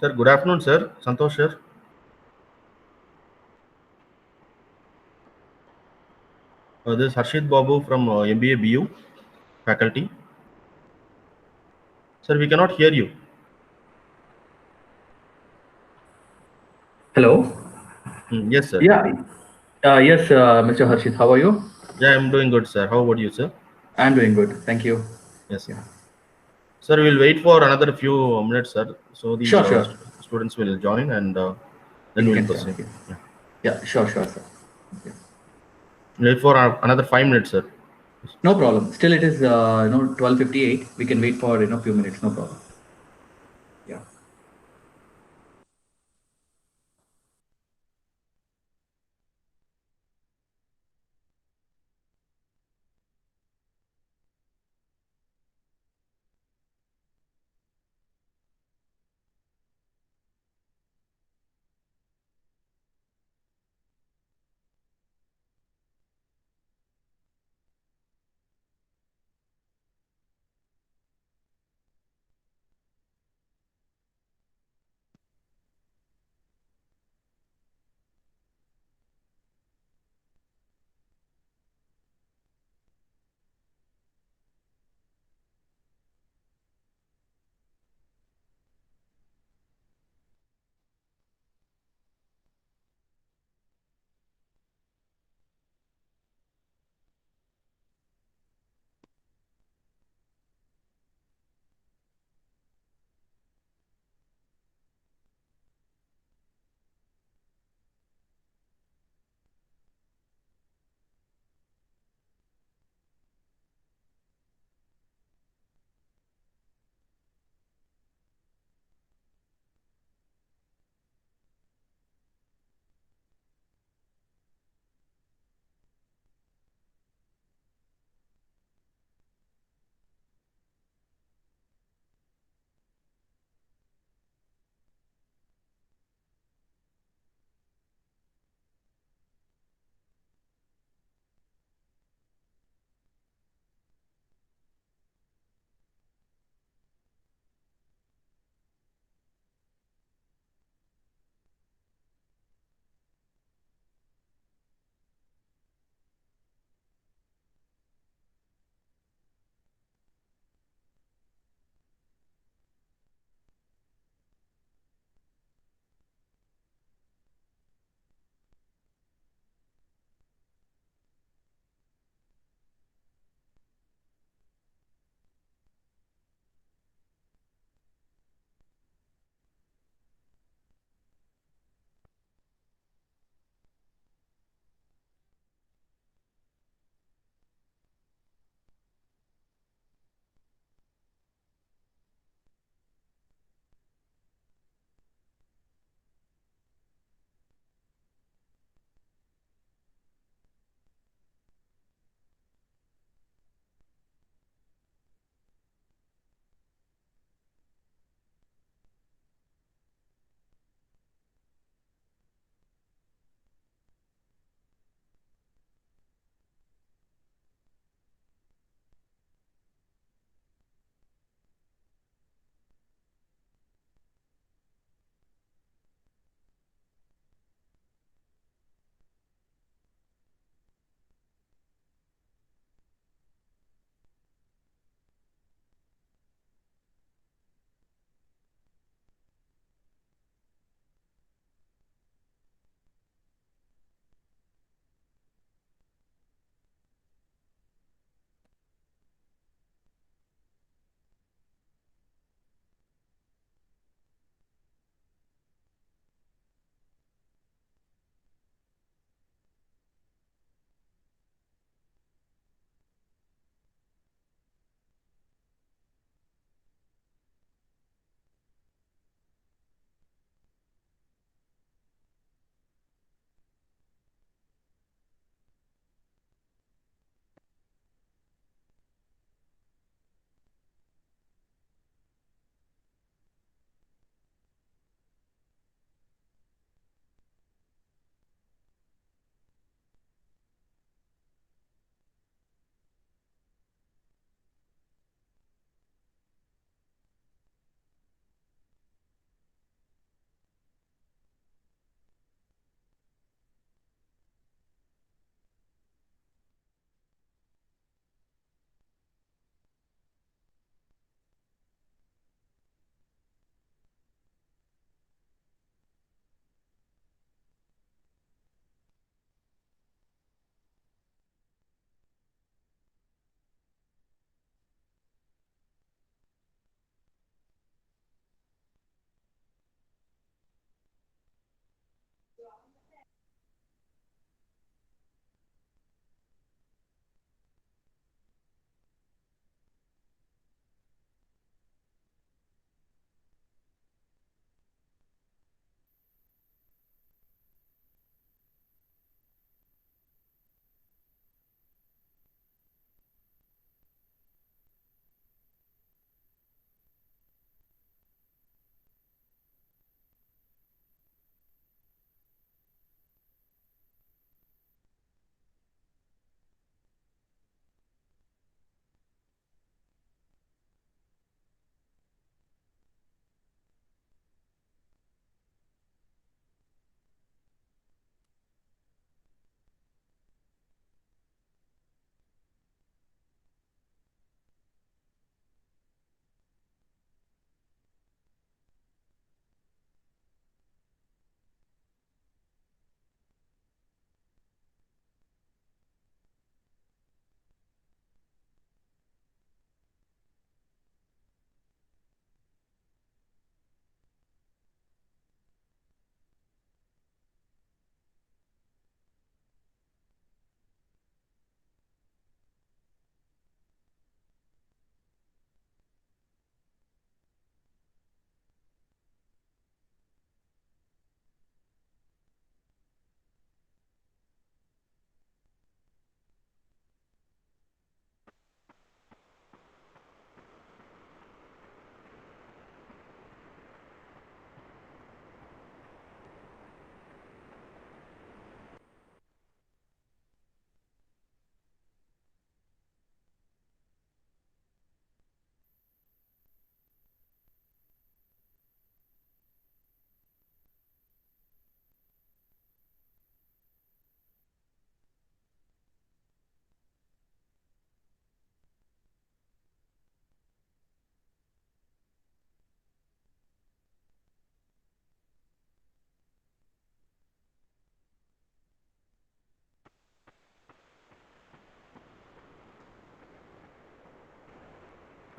Sir, good afternoon, sir. Santosh, sir. This is Harshit Babu from MBA BU faculty. Sir, we cannot hear you. Hello. Yes, sir. Yeah. Yes, Mr. Harshit. How are you? Yeah, I'm doing good, sir. How about you, sir? I'm doing good. Thank you. Yes, sir. Yeah. Sir, we'll wait for another few minutes, sir. So the Sure, sure. students will join and then We we'll can start. proceed. Yeah. Yeah. Yeah. Sure, sure, sir. Yeah. Wait for another 5 minutes, sir. No problem. Still, it is 12:58. We can wait for few minutes. No problem. Yeah.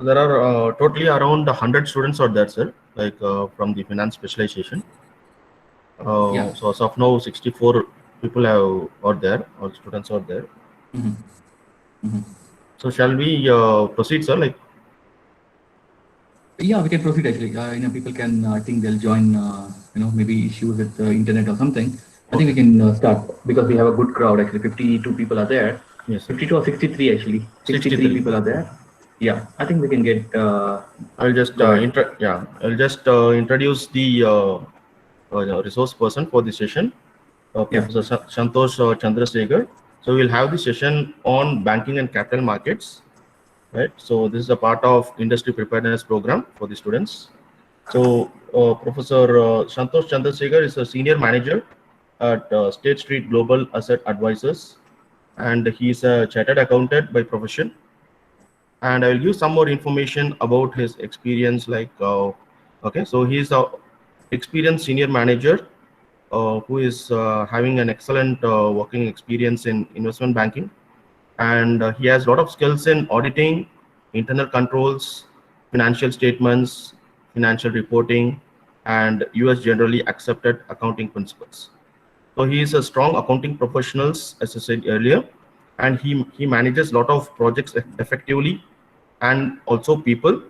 There are totally around 100 students out there, sir, like from the finance specialization. Yeah. So as of now, 64 people are there, or students are there. So shall we proceed, sir? Like, yeah, we can proceed actually. People can, I think they'll join, maybe issues with the internet or something. I think we okay. can start because we have a good crowd actually. 52 people are there. Yes, sir. 52 or 63 actually. 63 63. people are there. Yeah, I think we can get. I'll just Go ahead. I'll just introduce the resource person for the session, Yeah. Professor Santosh Chandrasekhar. So we'll have the session on banking and capital markets, right? So this is a part of industry preparedness program for the students. So Professor Santosh Chandrasekhar is a senior manager at State Street Global Asset Advisors, and he's a chartered accountant by profession. And I will give some more information about his experience. Like, okay, so he's a experienced senior manager who is having an excellent working experience in investment banking, and he has a lot of skills in auditing, internal controls, financial statements, financial reporting, and US generally accepted accounting principles. So he is a strong accounting professionals, as I said earlier, and he manages a lot of projects effectively, and also people,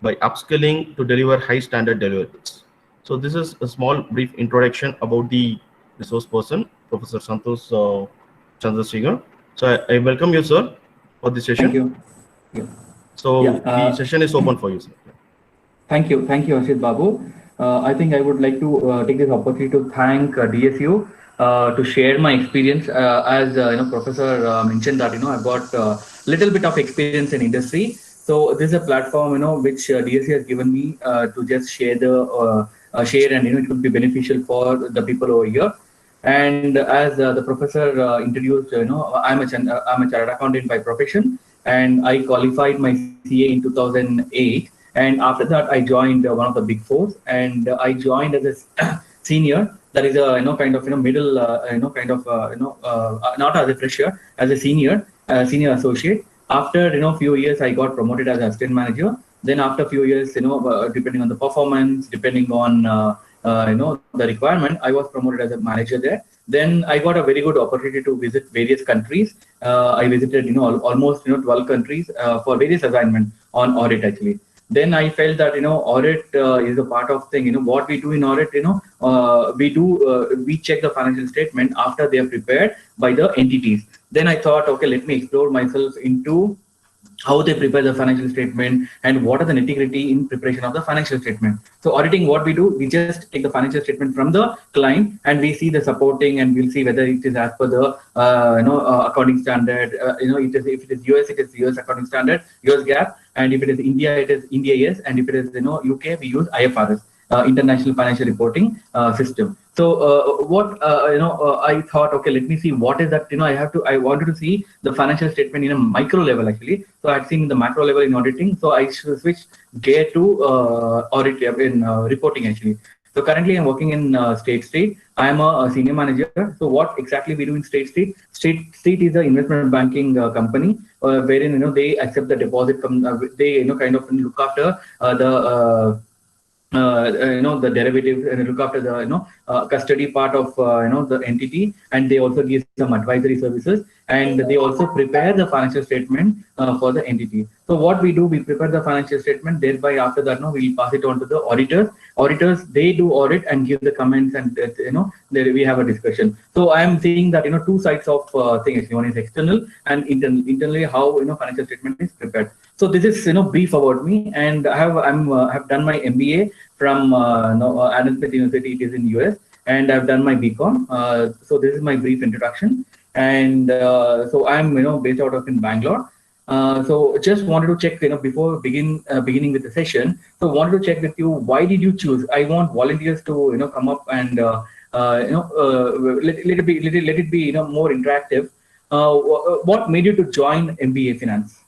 by upskilling to deliver high standard deliverables. So this is a small brief introduction about the resource person, Professor Santosh Chandrasekhar. So I welcome you, sir, for the Thank session. you. Yeah. So Yeah. the session is open for you, sir. Thank you. Thank you, Ashit Babu. I think I would like to take this opportunity to thank DSU to share my experience. As Professor mentioned that I've got a little bit of experience in industry. So this is a platform which DSU has given me to just share share, and it could be beneficial for the people over here. And as the professor introduced, I'm a chartered accountant by profession, and I qualified my CA in 2008. And after that, I joined one of the big fours, and I joined as a senior. That is a kind of middle kind of not as a fresher, as a senior associate. After few years, I got promoted as assistant manager. Then after a few years, depending on the performance, depending on the requirement, I was promoted as a manager there. Then I got a very good opportunity to visit various countries. I visited almost 12 countries for various assignments on audit actually. Then I felt that audit is a part of thing. What we do in audit, we check the financial statement after they are prepared by the entities. Then I thought, okay, let me explore myself into how they prepare the financial statement and what are the nitty-gritty in preparation of the financial statement. So auditing, what we do, we just take the financial statement from the client and we see the supporting, and we'll see whether it is as per the accounting standard. If it is US, it is US accounting standard, US GAAP, and if it is India, it is India yes, and if it is UK, we use IFRS. International Financial Reporting System. So what I thought, okay, let me see what is that. I wanted to see the financial statement in a micro level actually. So I had seen the macro level in auditing. So I switched gear to audit in reporting actually. So currently I'm working in State Street. I am a senior manager. So what exactly we do in State Street? State Street is an investment banking company wherein they accept the deposit from they kind of look after the derivative, and look after the custody part of the entity, and they also give some advisory services, and they also prepare the financial statement for the entity. So what we do, we prepare the financial statement, thereby after that we pass it on to the auditors. They do audit and give the comments, and we have a discussion. So I am seeing that two sides of things. One is external and internal. Internally, how financial statement is prepared. So this is brief about me, and have done my MBA from Adam Smith University. It is in US, and I've done my BCom. So this is my brief introduction, and so I'm based out of in Bangalore. So just wanted to check, before beginning with the session. So wanted to check with you, why did you choose? I want volunteers to come up and let it be more interactive. What made you to join MBA Finance?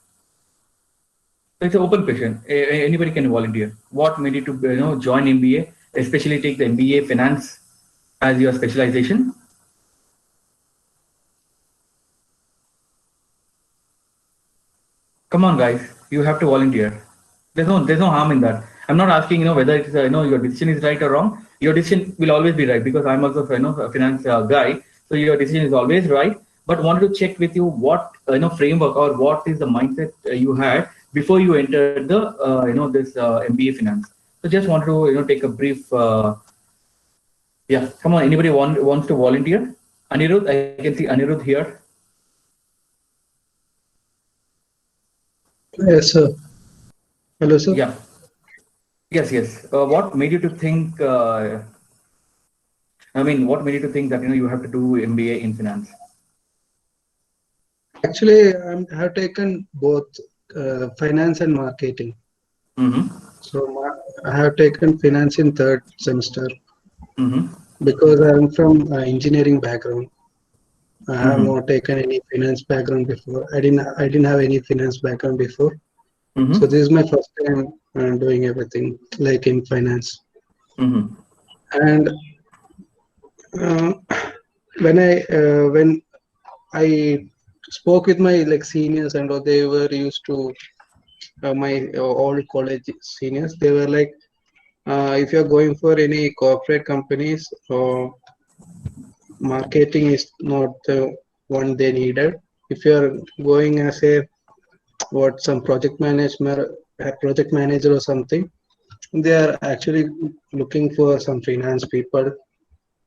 It's an open question. Anybody can volunteer. What made you to join MBA, especially take the MBA Finance as your specialization? Come on, guys. You have to volunteer. There's no harm in that. I'm not asking, whether it's, your decision is right or wrong. Your decision will always be right, because I'm also, a finance guy. So your decision is always right. But wanted to check with you what, framework or what is the mindset you had before you entered the, this MBA finance. So just wanted to, take a brief, yeah, come on. Anybody wants to volunteer? Anirudh, I can see Anirudh here. Yes, sir. Hello, sir. Yeah. Yes. What made you to think? What made you to think that you have to do MBA in finance? Actually, I have taken both finance and marketing. Mm-hmm. So I have taken finance in third semester Mm-hmm. because I am from engineering background. I have Mm-hmm. not taken any finance background before. I didn't have any finance background before. Mm-hmm. So this is my first time doing everything like in finance. Mm-hmm. And uh, when I spoke with my like seniors and all, they were used to my old college seniors. They were like, if you're going for any corporate companies, marketing is not the one they needed. If you're going as a some project manager or something, they are actually looking for some finance people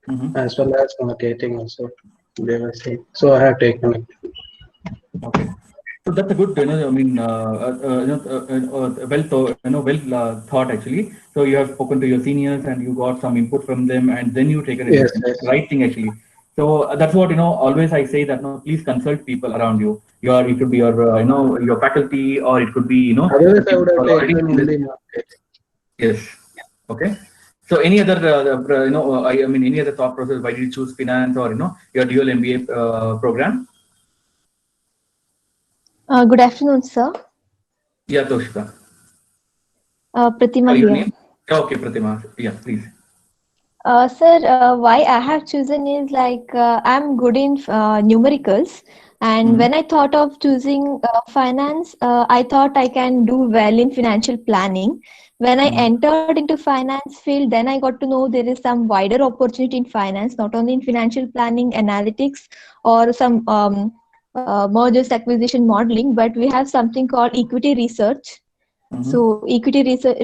Mm-hmm. as well as marketing also. They were saying. So I have taken it. Okay. So that's a good, thought actually. So you have spoken to your seniors and you got some input from them, and then you take a Yes, decision. That's the yes. right thing actually. So that's what always I say that no, please consult people around you. It could be your your faculty, or it could be the Otherwise, I people would who have are already taken in this. only market. Yes. Okay. So any other, any other thought process? Why did you choose finance or your dual MBA program? Good afternoon, sir. Yeah, Toshika. Pratima Your here. name? Okay, Pratima. Yeah, please. Sir, why I have chosen is like I'm good in numericals, and Mm-hmm. when I thought of choosing finance, I thought I can do well in financial planning. When I Mm-hmm. entered into finance field, then I got to know there is some wider opportunity in finance, not only in financial planning, analytics, or some mergers, acquisition, modeling, but we have something called equity research. Mm-hmm. So equity research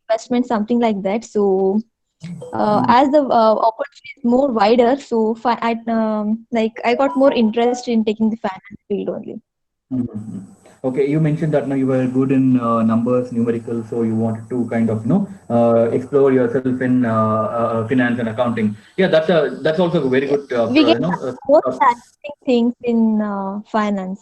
investment, something like that. So as the opportunity is more wider, so I got more interest in taking the finance field only. Mm-hmm. Okay, you mentioned that now you were good in numbers, numerical, so you wanted to kind of explore yourself in finance and accounting. Yeah, that's also a very Yes, good we get more uh, challenging things in finance.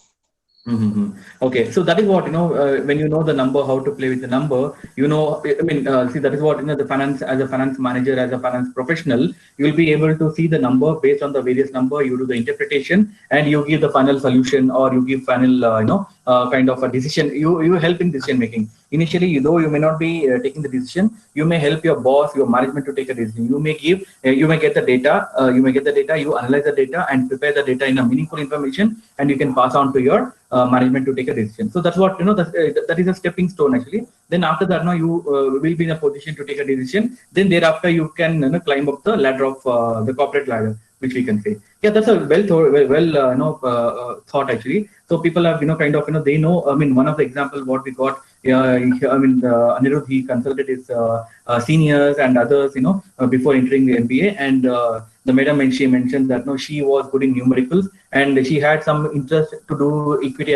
Mm-hmm. Okay, so that is what when you know the number, how to play with the number, see, that is what the finance, as a finance manager, as a finance professional, you will be able to see the number based on the various number. You do the interpretation, and you give the final solution, or you give final, kind of a decision. You help in decision making. Initially, though you may not be taking the decision, you may help your boss, your management to take a decision. You may get the data, you analyze the data and prepare the data in a meaningful information, and you can pass on to your management to take a decision. So that's what that is a stepping stone actually. Then after that, now you will be in a position to take a decision. Then thereafter, you can climb up the ladder of the corporate ladder, which we can say. Yeah, that's a thought actually. So people have kind of they know. I mean, one of the example what we got. Yeah, Anirudh, he consulted his seniors and others, before entering the MBA, and the madam, and she mentioned that no, she was good in numericals, and she had some interest to do equity.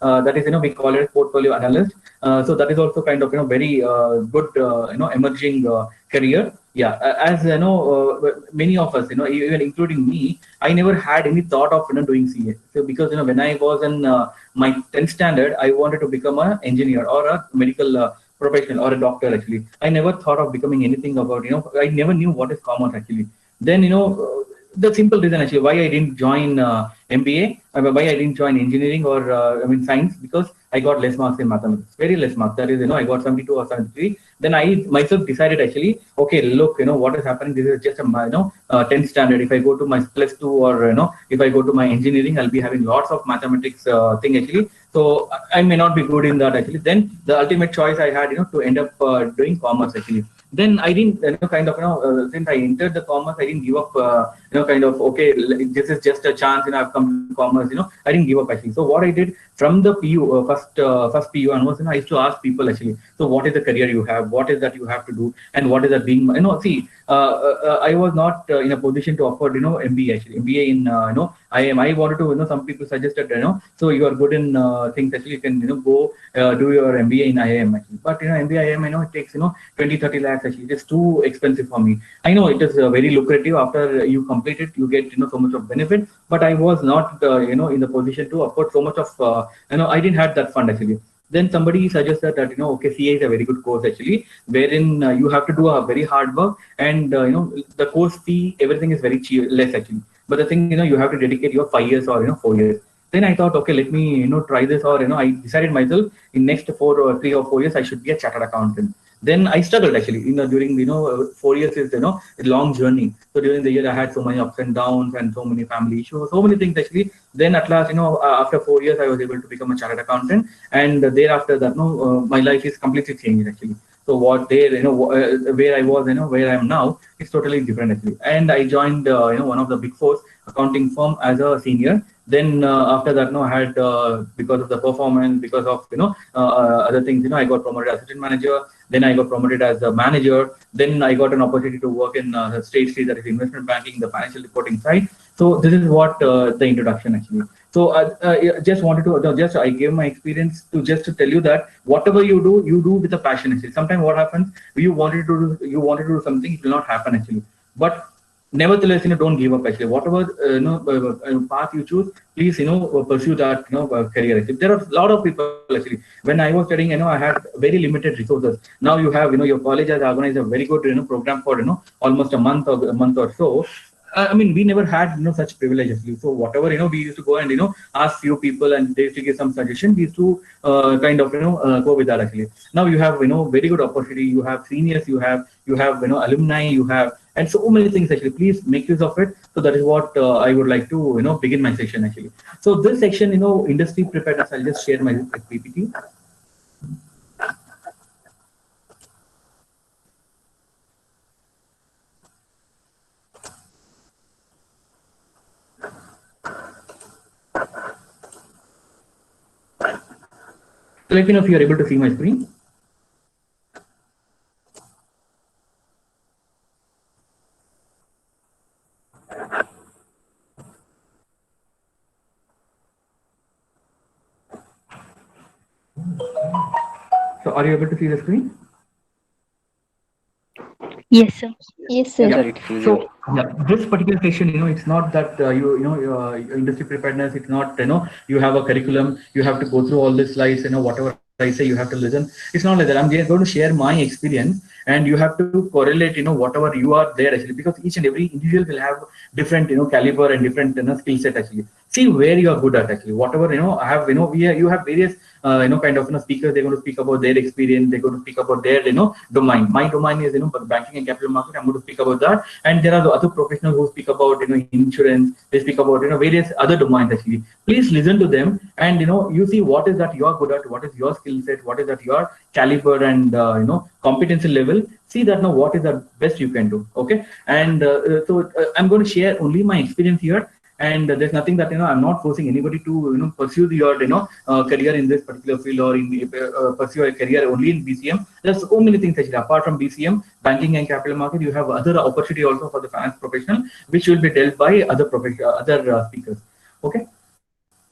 That is, we call it portfolio analyst. So that is also kind of very good, emerging career. Yeah, as many of us, even including me, I never had any thought of doing CA. So because when I was in my 10th standard, I wanted to become an engineer or a medical professional or a doctor. Actually, I never thought of becoming anything about I never knew what is commerce actually. Then the simple reason actually why I didn't join MBA, why I didn't join engineering or science, because I got less marks in mathematics, very less marks. That is, I got 72 or 73. Then I myself decided actually, okay, look, what is happening? This is just a 10th standard. If I go to my +2 or if I go to my engineering, I'll be having lots of mathematics thing actually. So I may not be good in that actually. Then the ultimate choice I had, to end up doing commerce actually. Then I didn't, since I entered the commerce, I didn't give up, okay, this is just a chance, I've come to commerce, I didn't give up actually. So what I did from the PU, first PU onwards, I used to ask people actually, so what is the career you have? What is that you have to do? And what is that being, see, I was not in a position to afford, MBA actually, MBA in, I wanted to, some people suggested, so you are good in things actually, you can, go do your MBA in IIM actually. But, MBA, IIM, it takes, 20-30 lakhs actually. It is too expensive for me. I know it is very lucrative. After you complete it, you get, so much of benefit, but I was not, in the position to afford so much of, I didn't have that fund actually. Then somebody suggested that, okay, CA is a very good course actually, wherein you have to do a very hard work and, the course fee, everything is very cheap, less actually. But the thing, you have to dedicate your 5 years or, 4 years. Then I thought, okay, let me, try this, or, I decided myself in next 3 or 4 years, I should be a chartered accountant. Then I struggled actually, during, 4 years is, a long journey. So during the year, I had so many ups and downs and so many family issues, so many things actually. Then at last, after 4 years, I was able to become a chartered accountant. And thereafter that, my life is completely changed actually. So what there, where I was, where I am now, is totally different actually. And I joined, one of the big four accounting firm as a senior. Then after that, I had, because of the performance, because of, other things, I got promoted as assistant manager. Then I got promoted as a manager. Then I got an opportunity to work in State Street, that is investment banking, the financial reporting side. So this is what the introduction actually. So I just wanted to, I gave my experience to tell you that whatever you do with a passion actually. Sometimes what happens, you wanted to do something, it will not happen actually. But nevertheless, don't give up actually. Whatever path you choose, please pursue that career actually. There are a lot of people actually. When I was studying, I had very limited resources. Now you have, your college has organized a very good program for almost a month or so. I mean, we never had such privilege actually. So whatever we used to go and ask few people, and they used to give some suggestion. We used to kind of go with that actually. Now you have very good opportunity. You have seniors, you have alumni, you have, and so many things actually. Please make use of it. So that is what I would like to begin my section actually. So this section, industry preparedness. I'll just share my PPT. So let me know if you are able to see my screen. So are you able to see the screen? Yes, sir. Yes, sir. Yeah. So this particular session, it's not that industry preparedness. It's not you have a curriculum. You have to go through all these slides. Whatever I say, you have to listen. It's not like that. I'm going to share my experience, and you have to correlate whatever you are there actually, because each and every individual will have different caliber and different skill set actually. See where you are good at actually. Whatever I have you have various kind of speakers. They're going to speak about their experience. They're going to speak about their domain. My domain is banking and capital market. I'm going to speak about that. And there are the other professionals who speak about insurance. They speak about various other domains actually. Please listen to them, and you see what is that you are good at, what is your skill set, what is that your caliber and competency level. See that what is the best you can do. Okay, and so I'm going to share only my experience here. And there's nothing that I'm not forcing anybody to pursue your career in this particular field, or in pursue a career only in BCM. There's so many things actually. Apart from BCM, banking and capital market, you have other opportunity also for the finance professional, which will be dealt by other speakers. Okay.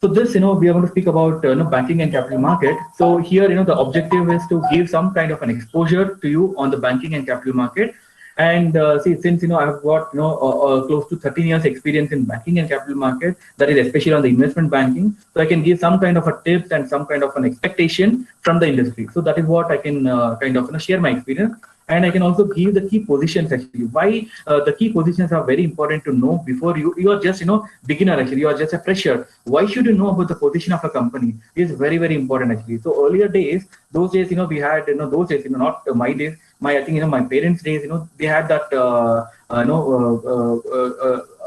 So this, we are going to speak about banking and capital market. So here, the objective is to give some kind of an exposure to you on the banking and capital market. And see, since I've got close to 13 years experience in banking and capital market, that is especially on the investment banking, so I can give some kind of a tips and some kind of an expectation from the industry. So that is what I can kind of share my experience. and I can also give the key positions actually. Why the key positions are very important to know before you are just beginner actually, you are just a fresher. Why should you know about the position of a company? Is very important actually. So earlier days, those days we had those days not my days, my I think my parents' days they had that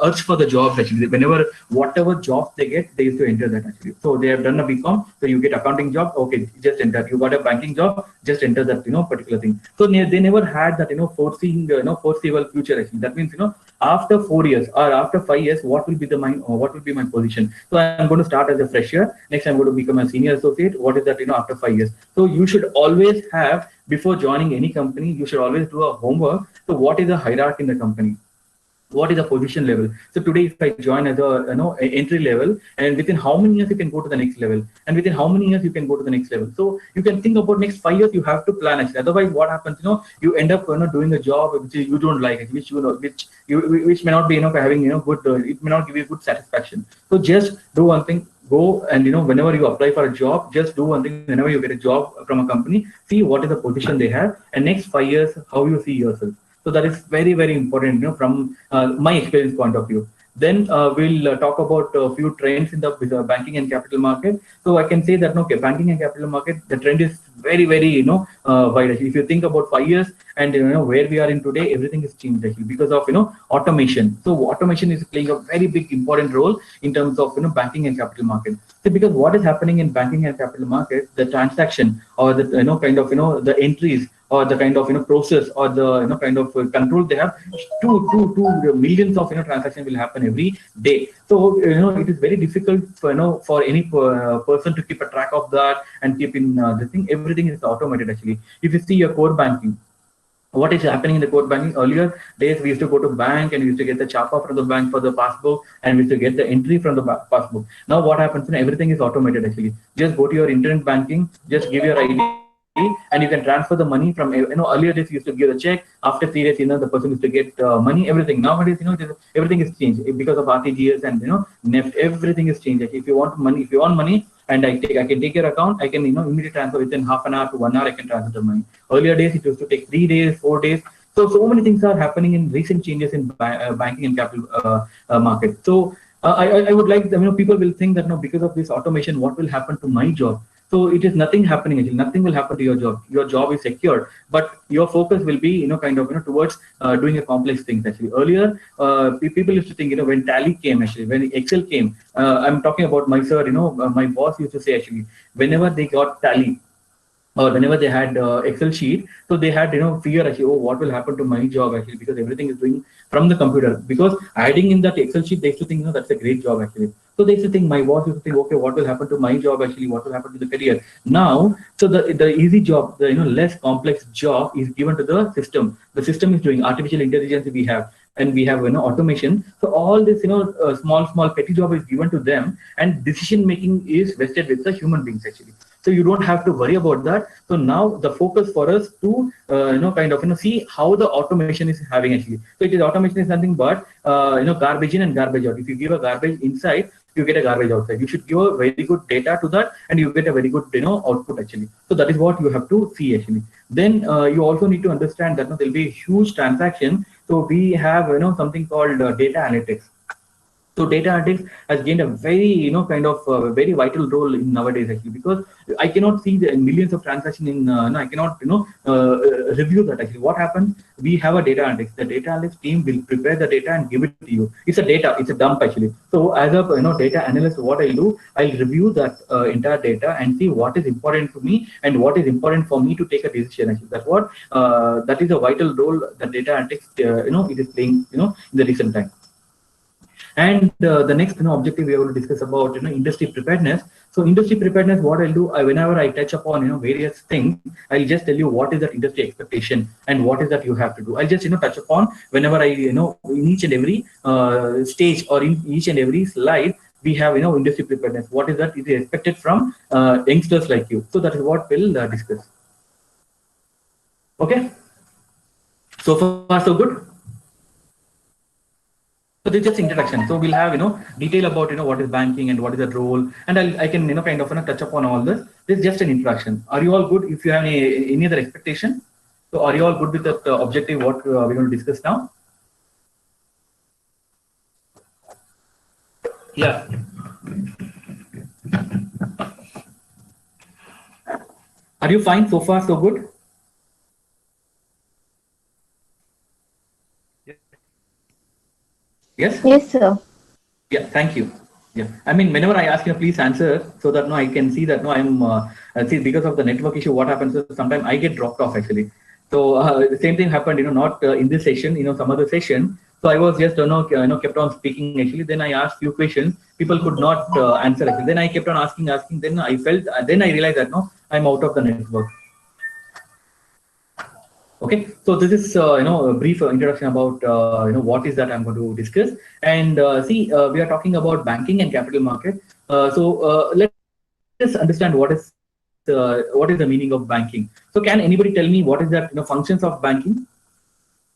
urge for the jobs actually. Whenever whatever jobs they get, they used to enter that actually. So they have done a BCom, so you get accounting job, okay, just enter. You got a banking job, just enter that particular thing. So they never had that foreseeing foreseeable future actually. That means after 4 years or after 5 years, what will be my position? So I'm going to start as a fresher. Next, I'm going to become a senior associate. What is that after 5 years? So you should always have, before joining any company, you should always do a homework. So what is the hierarchy in the company? What is the position level? So today, if I join as a entry level, and within how many years you can go to the next level, and within how many years you can go to the next level. So you can think about next 5 years. You have to plan actually. Otherwise, what happens? You end up doing a job which you don't like, which which may not be having good. It may not give you good satisfaction. So just do one thing. Go and whenever you apply for a job, just do one thing. Whenever you get a job from a company, see what is the position they have, and next 5 years how you see yourself. So that is very important, from my experience point of view. Then we'll talk about a few trends in the banking and capital market. So I can say that banking and capital market, the trend is very wide. If you think about 5 years and where we are in today, everything is changed actually because of automation. So automation is playing a very big important role in terms of banking and capital market. So because what is happening in banking and capital market, the transaction or the the entries or the kind of process or the kind of control they have, two millions of transactions will happen every day. So it is very difficult for any person to keep a track of that and keep in the thing. Everything is automated actually. If you see your core banking, what is happening in the core banking? Earlier days, we used to go to bank and we used to get the chapa from the bank for the passbook, and we used to get the entry from the passbook. Now what happens? Everything is automated actually. Just go to your internet banking, just give your ID, and you can transfer the money from earlier days you used to give a check. After 3 days the person used to get money, everything. Nowadays everything is changed because of RTGS and NEFT. Everything is changed. If you want money and I can take your account, I can immediately transfer within half an hour to 1 hour. I can transfer the money. Earlier days it used to take 3 days, 4 days. So many things are happening in recent changes in banking and capital market. So I would like people will think that because of this automation, what will happen to my job? So it is nothing happening actually. Nothing will happen to your job. Your job is secured, but your focus will be towards doing a complex things actually. Earlier, people used to think when Tally came actually, when Excel came. I'm talking about my sir. My boss used to say actually, whenever they got Tally, or whenever they had Excel sheet, so they had fear actually, oh, what will happen to my job actually, because everything is doing from the computer. Because adding in that Excel sheet, they used to think that's a great job actually. So they used to think, my boss used to think, okay, what will happen to my job actually, what will happen to the career now? So the easy job, the less complex job is given to the system. The system is doing artificial intelligence we have, and we have automation. So all this small petty job is given to them, and decision making is vested with the human beings actually. So you don't have to worry about that. So now the focus for us to see how the automation is having actually. So it is automation is something but garbage in and garbage out. If you give a garbage inside, you get a garbage outside. You should give a very good data to that, and you get a very good output actually. So that is what you have to see actually. Then you also need to understand that there will be a huge transaction. So we have something called data analytics. So data analytics has gained a very very vital role in nowadays actually, because I cannot see the millions of transactions in I cannot review that actually. What happens? We have a data analytics. The data analytics team will prepare the data and give it to you. It's a dump actually. So as a data analyst, what I'll do, I'll review that entire data and see what is important to me and what is important for me to take a decision actually. That's what that is a vital role that data analytics it is playing in the recent time. And the next objective we are going to discuss about industry preparedness. So industry preparedness, what I'll do, whenever I touch upon various things, I'll just tell you what is that industry expectation and what is that you have to do. I'll just touch upon whenever I in each and every stage or in each and every slide we have industry preparedness. What is that is expected from youngsters like you. So that is what we'll discuss. Okay. So far so good. So this is just introduction. So we'll have detail about what is banking and what is the role, and I can touch upon all this. This is just an introduction. Are you all good? If you have any other expectation? So are you all good with that objective, what we're going to discuss now? Yeah. Are you fine so far, so good? Yes? Yes, sir. Yeah, thank you. Yeah, I mean, whenever I ask you, please answer so that no, I can see that no, I'm see because of the network issue. What happens is sometimes I get dropped off actually. So the same thing happened, not in this session, some other session. So I was just kept on speaking actually. Then I asked few questions. People could not answer actually. Then I kept on asking. Then I felt. Then I realized that no, I'm out of the network. Okay, so this is a brief introduction about what is that I'm going to discuss. And we are talking about banking and capital market. Let's understand what is the meaning of banking. So can anybody tell me what is that functions of banking?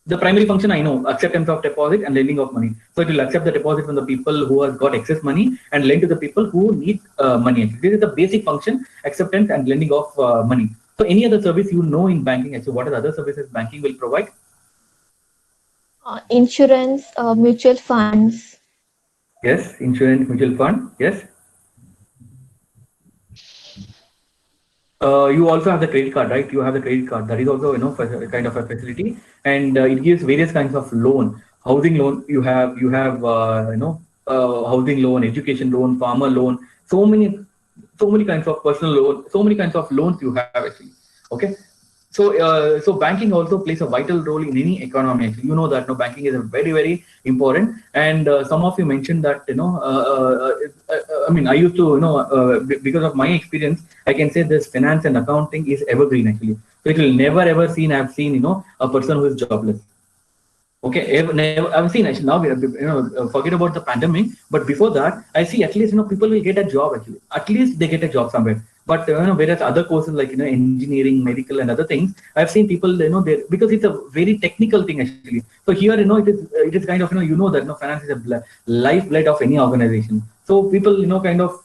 The primary function I know, acceptance of deposit and lending of money. So it will accept the deposit from the people who has got excess money and lend to the people who need money. This is the basic function, acceptance and lending of money. So any other service in banking, actually, what are the other services banking will provide? Insurance, mutual funds. Yes, insurance, mutual fund. Yes. You also have the credit card, right? You have the credit card. That is also, kind of a facility, and it gives various kinds of loan. Housing loan, you have, housing loan, education loan, farmer loan. So many kinds of personal loan. So many kinds of loans you have actually. Okay. So banking also plays a vital role in any economy. Actually, that banking is very, very important. And some of you mentioned that I mean, I used to because of my experience, I can say this finance and accounting is evergreen actually. So it will never ever I've seen a person who is jobless. Okay, never, I've seen actually now forget about the pandemic, but before that I see at least people will get a job actually. At least they get a job somewhere. But whereas other courses like engineering, medical, and other things, I've seen people because it's a very technical thing actually. So here it is kind of that finance is a lifeblood of any organization. So people kind of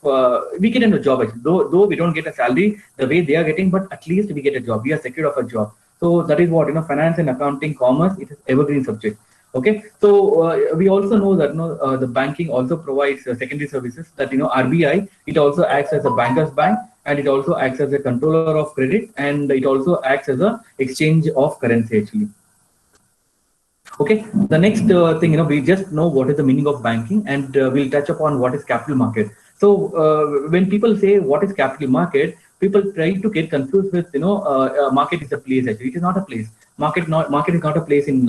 we get into a job actually. Though we don't get a salary the way they are getting, but at least we get a job. We are secure of a job. So that is what finance and accounting, commerce. It is evergreen subject. Okay, so we also know that the banking also provides secondary services. That RBI, it also acts as a banker's bank, and it also acts as a controller of credit, and it also acts as a exchange of currency actually. Okay, the next thing we just know what is the meaning of banking, and we'll touch upon what is capital market. So when people say what is capital market, people try to get confused with market is a place actually. It is not a place. Market is not a place in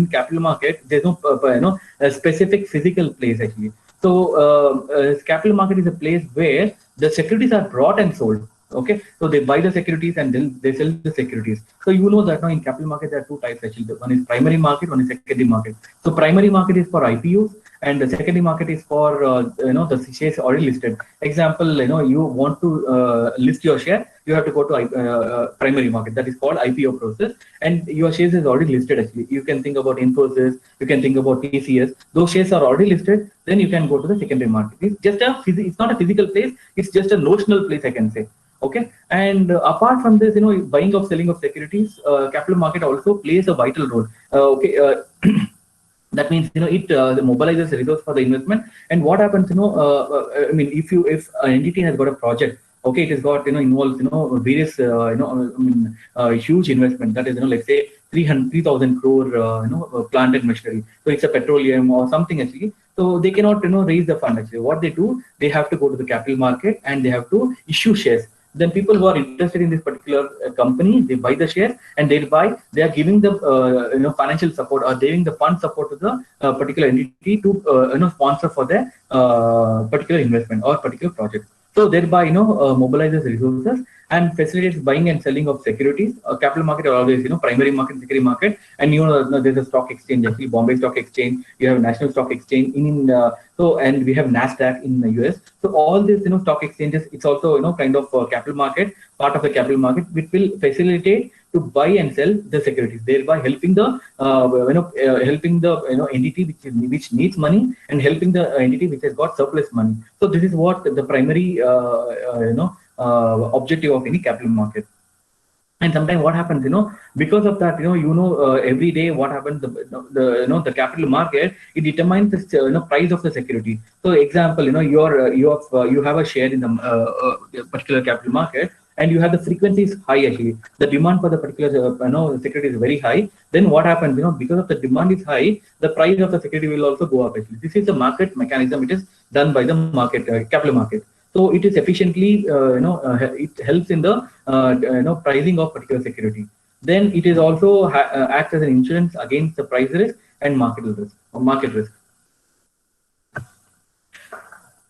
capital market. There's no a specific physical place actually. So capital market is a place where the securities are bought and sold. Okay, so they buy the securities and then they sell the securities. So that now in capital market there are two types actually. One is primary market, one is secondary market. So primary market is for IPOs, and the secondary market is for the shares already listed. Example, you want to list your share, you have to go to primary market. That is called IPO process, and your shares is already listed actually. You can think about Infosys, you can think about TCS. Those shares are already listed. Then you can go to the secondary market. It's not a physical place. It's just a notional place, I can say. Okay, and apart from this, buying or selling of securities, capital market also plays a vital role. That means it mobilizes resource for the investment. And what happens, I mean, if an entity has got a project, okay, it has got involves various huge investment. That is let's say 3,000 crore plant and machinery. So it's a petroleum or something actually. So they cannot raise the fund actually. What they do, they have to go to the capital market and they have to issue shares. Then people who are interested in this particular company, they buy the share, and they are giving the financial support or giving the fund support to the particular entity to sponsor for their particular investment or particular project. So thereby mobilizes resources and facilitates buying and selling of securities. Capital market are always primary market, secondary market, and there's a stock exchange actually, Bombay Stock Exchange. You have National Stock Exchange and we have Nasdaq in the US. So all these stock exchanges, it's also kind of capital market, part of the capital market, which will facilitate to buy and sell the securities, thereby helping the entity which needs money and helping the entity which has got surplus money. So this is what the primary objective of any capital market. And sometimes what happens, because of that, every day what happens, the capital market, it determines the price of the security. So example, you have a share in the particular capital market, and you have the frequency is high actually. The demand for the particular security is very high. Then what happens, because of the demand is high, the price of the security will also go up actually. This is a market mechanism. It is done by the market, capital market. So it is efficiently, it helps in the pricing of particular security. Then it is also acts as an insurance against the price risk and market risk or market risk.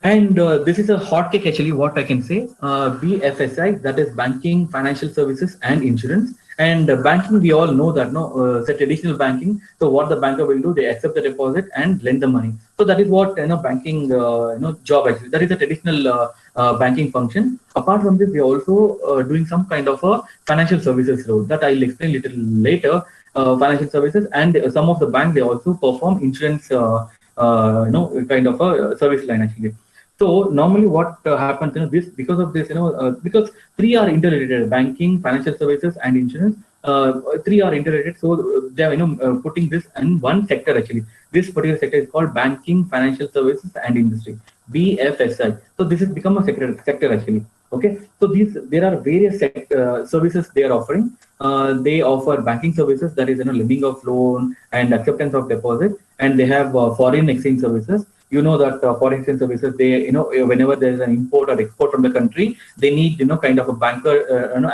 And this is a hot cake actually, what I can say. BFSI, that is banking, financial services, and insurance. And banking, we all know that it's a traditional banking. So what the banker will do, they accept the deposit and lend the money. So that is what banking job actually. That is a traditional banking function. Apart from this, we are also doing some kind of a financial services role that I'll explain a little later. Financial services, and some of the banks, they also perform insurance kind of a service line actually. So normally what happens, this because of this, because three are interrelated: banking, financial services, and insurance. Three are interrelated, so they are putting this in one sector actually. This particular sector is called banking, financial services, and industry, BFSI. So this has become a sector actually. Okay, so there are various services they are offering. They offer banking services, that is lending of loan and acceptance of deposit, and they have foreign exchange services. You know that foreign exchange services, they whenever there is an import or export from the country, they need kind of a banker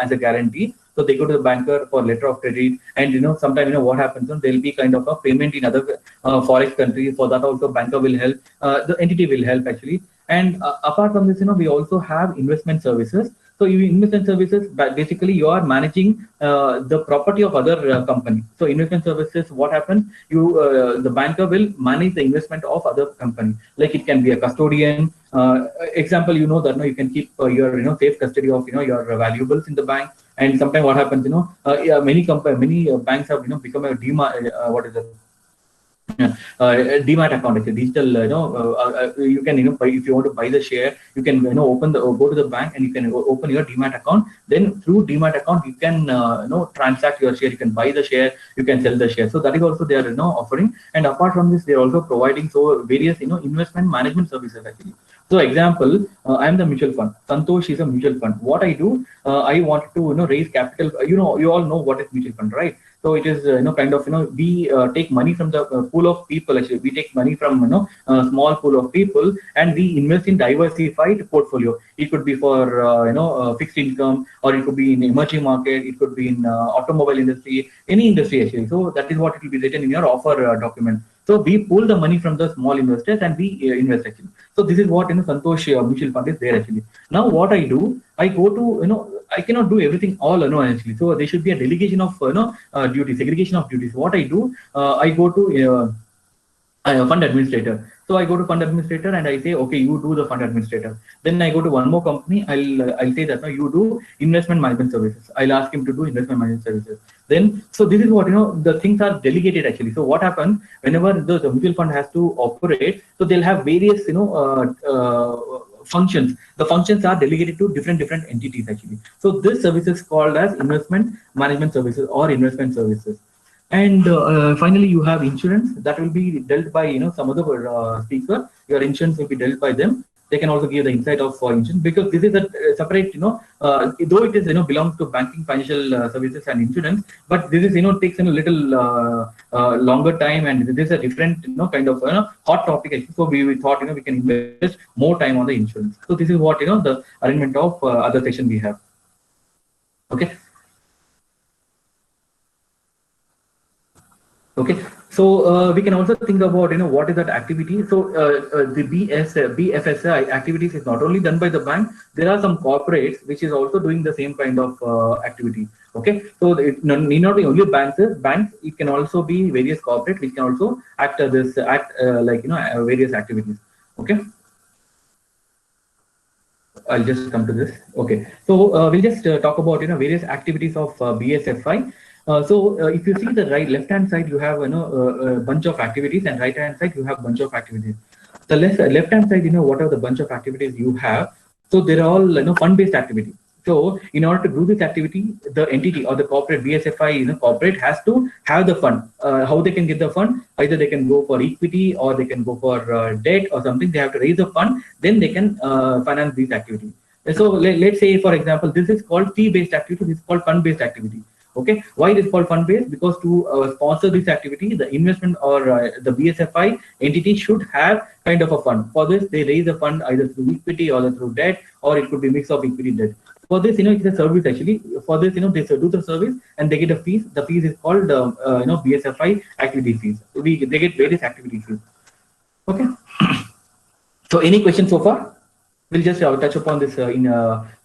as a guarantee. So they go to the banker for letter of credit, and sometimes what happens, there will be kind of a payment in other foreign countries. For that also banker will help, the entity will help actually. And apart from this, we also have investment services. So investment services, basically you are managing the property of other company. So investment services, what happens? The banker will manage the investment of other company. Like it can be a custodian. Example, that you can keep your safe custody of your valuables in the bank. And sometimes what happens, many banks have become a demat account, actually digital. You can if you want to buy the share, you can go to the bank and you can open your demat account. Then through demat account you can transact your share. You can buy the share, you can sell the share. So that is also they are offering. And apart from this, they are also providing various investment management services actually. So example, I am the mutual fund. Santosh is a mutual fund. What I do, I want to raise capital. You all know what is mutual fund, right? So it is we take money from the pool of people. Actually, we take money from a small pool of people, and we invest in diversified portfolio. It could be for fixed income, or it could be in emerging market. It could be in automobile industry, any industry actually. So that is what it will be written in your offer document. So we pull the money from the small investors and we invest actually. So this is what Santosh mutual fund is there actually. Now what I do, I go to I cannot do everything all alone actually. So there should be a delegation of duties, segregation of duties. What I do, I go to fund administrator. So I go to fund administrator and I say, okay, you do the fund administrator. Then I go to one more company. I'll say that no, you do investment management services. I'll ask him to do investment management services. Then so this is what the things are delegated actually. So what happens whenever the mutual fund has to operate? So they'll have various functions. The functions are delegated to different entities actually. So this service is called as investment management services or investment services. And finally, you have insurance that will be dealt by some other speaker. Your insurance will be dealt by them. They can also give the insight of insurance, because this is a separate though it is belongs to banking, financial services, and insurance. But this is takes a little longer time, and this is a different kind of hot topic. So we thought we can invest more time on the insurance. So this is what the arrangement of other section we have. Okay. Okay, so we can also think about what is that activity. So the BFSI activities is not only done by the bank. There are some corporates which is also doing the same kind of activity. Okay, so it need not be only banks. It can also be various corporates which can also act like various activities. Okay, I'll just come to this. Okay, so we'll just talk about various activities of BFSI. If you see the left hand side, you have a bunch of activities, and right hand side you have bunch of activities. The left hand side, what are the bunch of activities you have? So they're all fund based activity. So in order to do this activity, the entity or the corporate BSFI, corporate has to have the fund. How they can get the fund? Either they can go for equity or they can go for debt or something. They have to raise the fund, then they can finance these activities. So let's say, for example, this is called fee-based activity. This is called fund-based activity. Okay, why it is called fund-based? Because to sponsor this activity, the investment or the BSFI entity should have kind of a fund. For this, they raise a fund either through equity or through debt, or it could be a mix of equity and debt. For this, it's a service actually. For this, they do the service and they get a fees. The fees is called, BSFI activity fees. They get various activity fees. Okay. So, any questions so far? We'll just touch upon this in